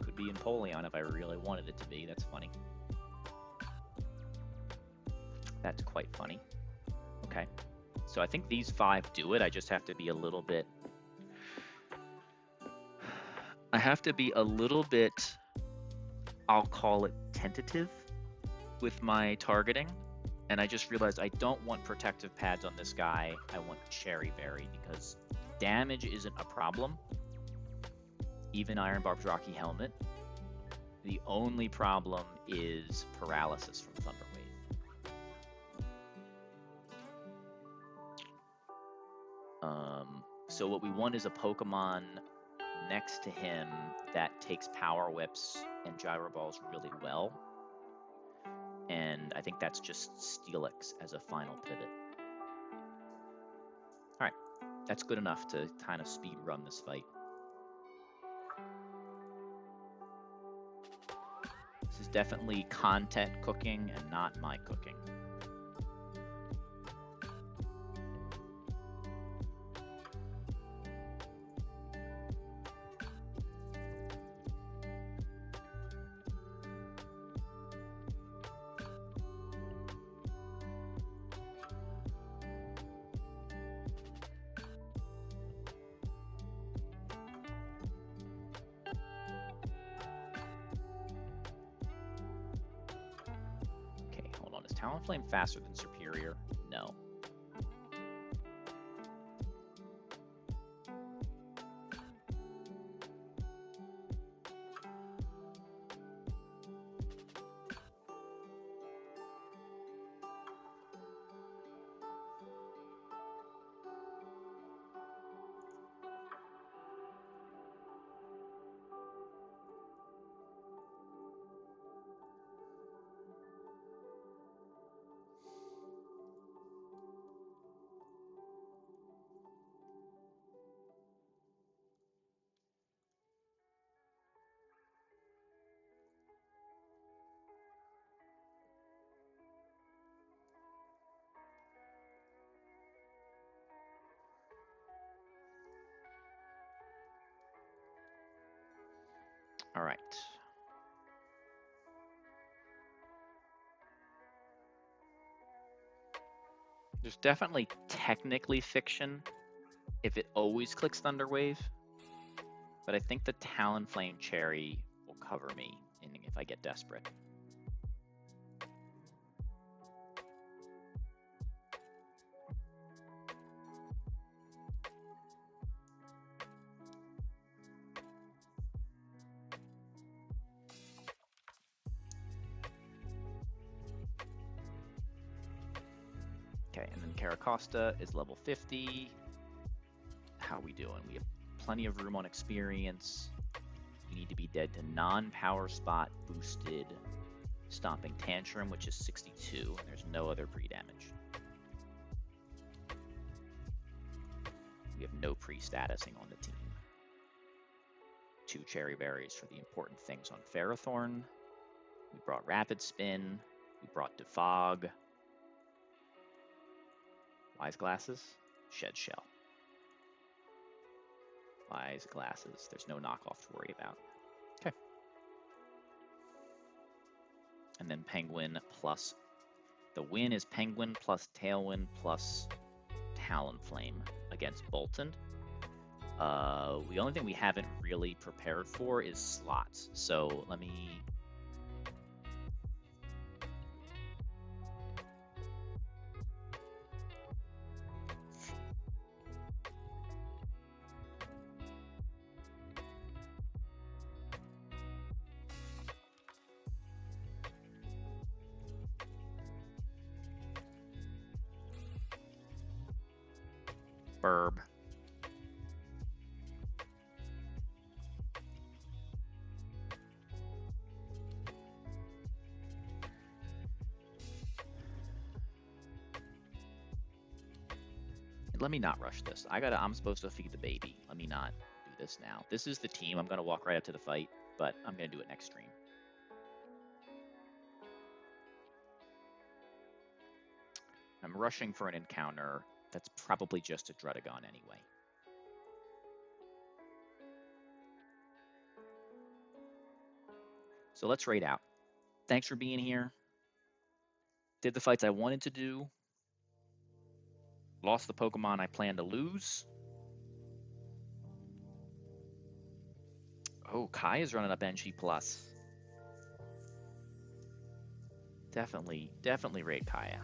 Could be Empoleon if I really wanted it to be. That's funny. That's quite funny. Okay. So I think these 5 do it. I just have to be a little bit... I'll call it tentative with my targeting. And I just realized I don't want protective pads on this guy. I want Cherry Berry because damage isn't a problem. Even Iron Barb's Rocky Helmet. The only problem is paralysis from Thunder Wave. So what we want is a Pokemon next to him that takes Power Whips and Gyro Balls really well. And I think that's just Steelix as a final pivot. Alright, that's good enough to kind of speed run this fight. This is definitely content cooking and not my cooking. Talonflame faster than Superior? No. All right. There's definitely technically fiction if it always clicks Thunder Wave, but I think the Talonflame Cherry will cover me if I get desperate. Okay, and then Caracosta is level 50. How are we doing? We have plenty of room on experience. We need to be dead to non-power spot boosted Stomping Tantrum, which is 62, and there's no other pre-damage. We have no pre-statusing on the team. 2 Cherry Berries for the important things on Ferrothorn. We brought Rapid Spin. We brought Defog. Wise Glasses. Shed Shell. Wise Glasses. There's no knockoff to worry about. Okay. And then Penguin plus... The win is Penguin plus Tailwind plus Talonflame against Boltund. The only thing we haven't really prepared for is slots. So let me... Burb. Let me not rush this. I'm supposed to feed the baby. Let me not do this now. This is the team. I'm going to walk right up to the fight, but I'm going to do it next stream. I'm rushing for an encounter that's probably just a Drudagon anyway. So let's raid out. Thanks for being here. Did the fights I wanted to do. Lost the Pokemon I planned to lose. Oh, Kai is running up NG+. Definitely raid Kaya.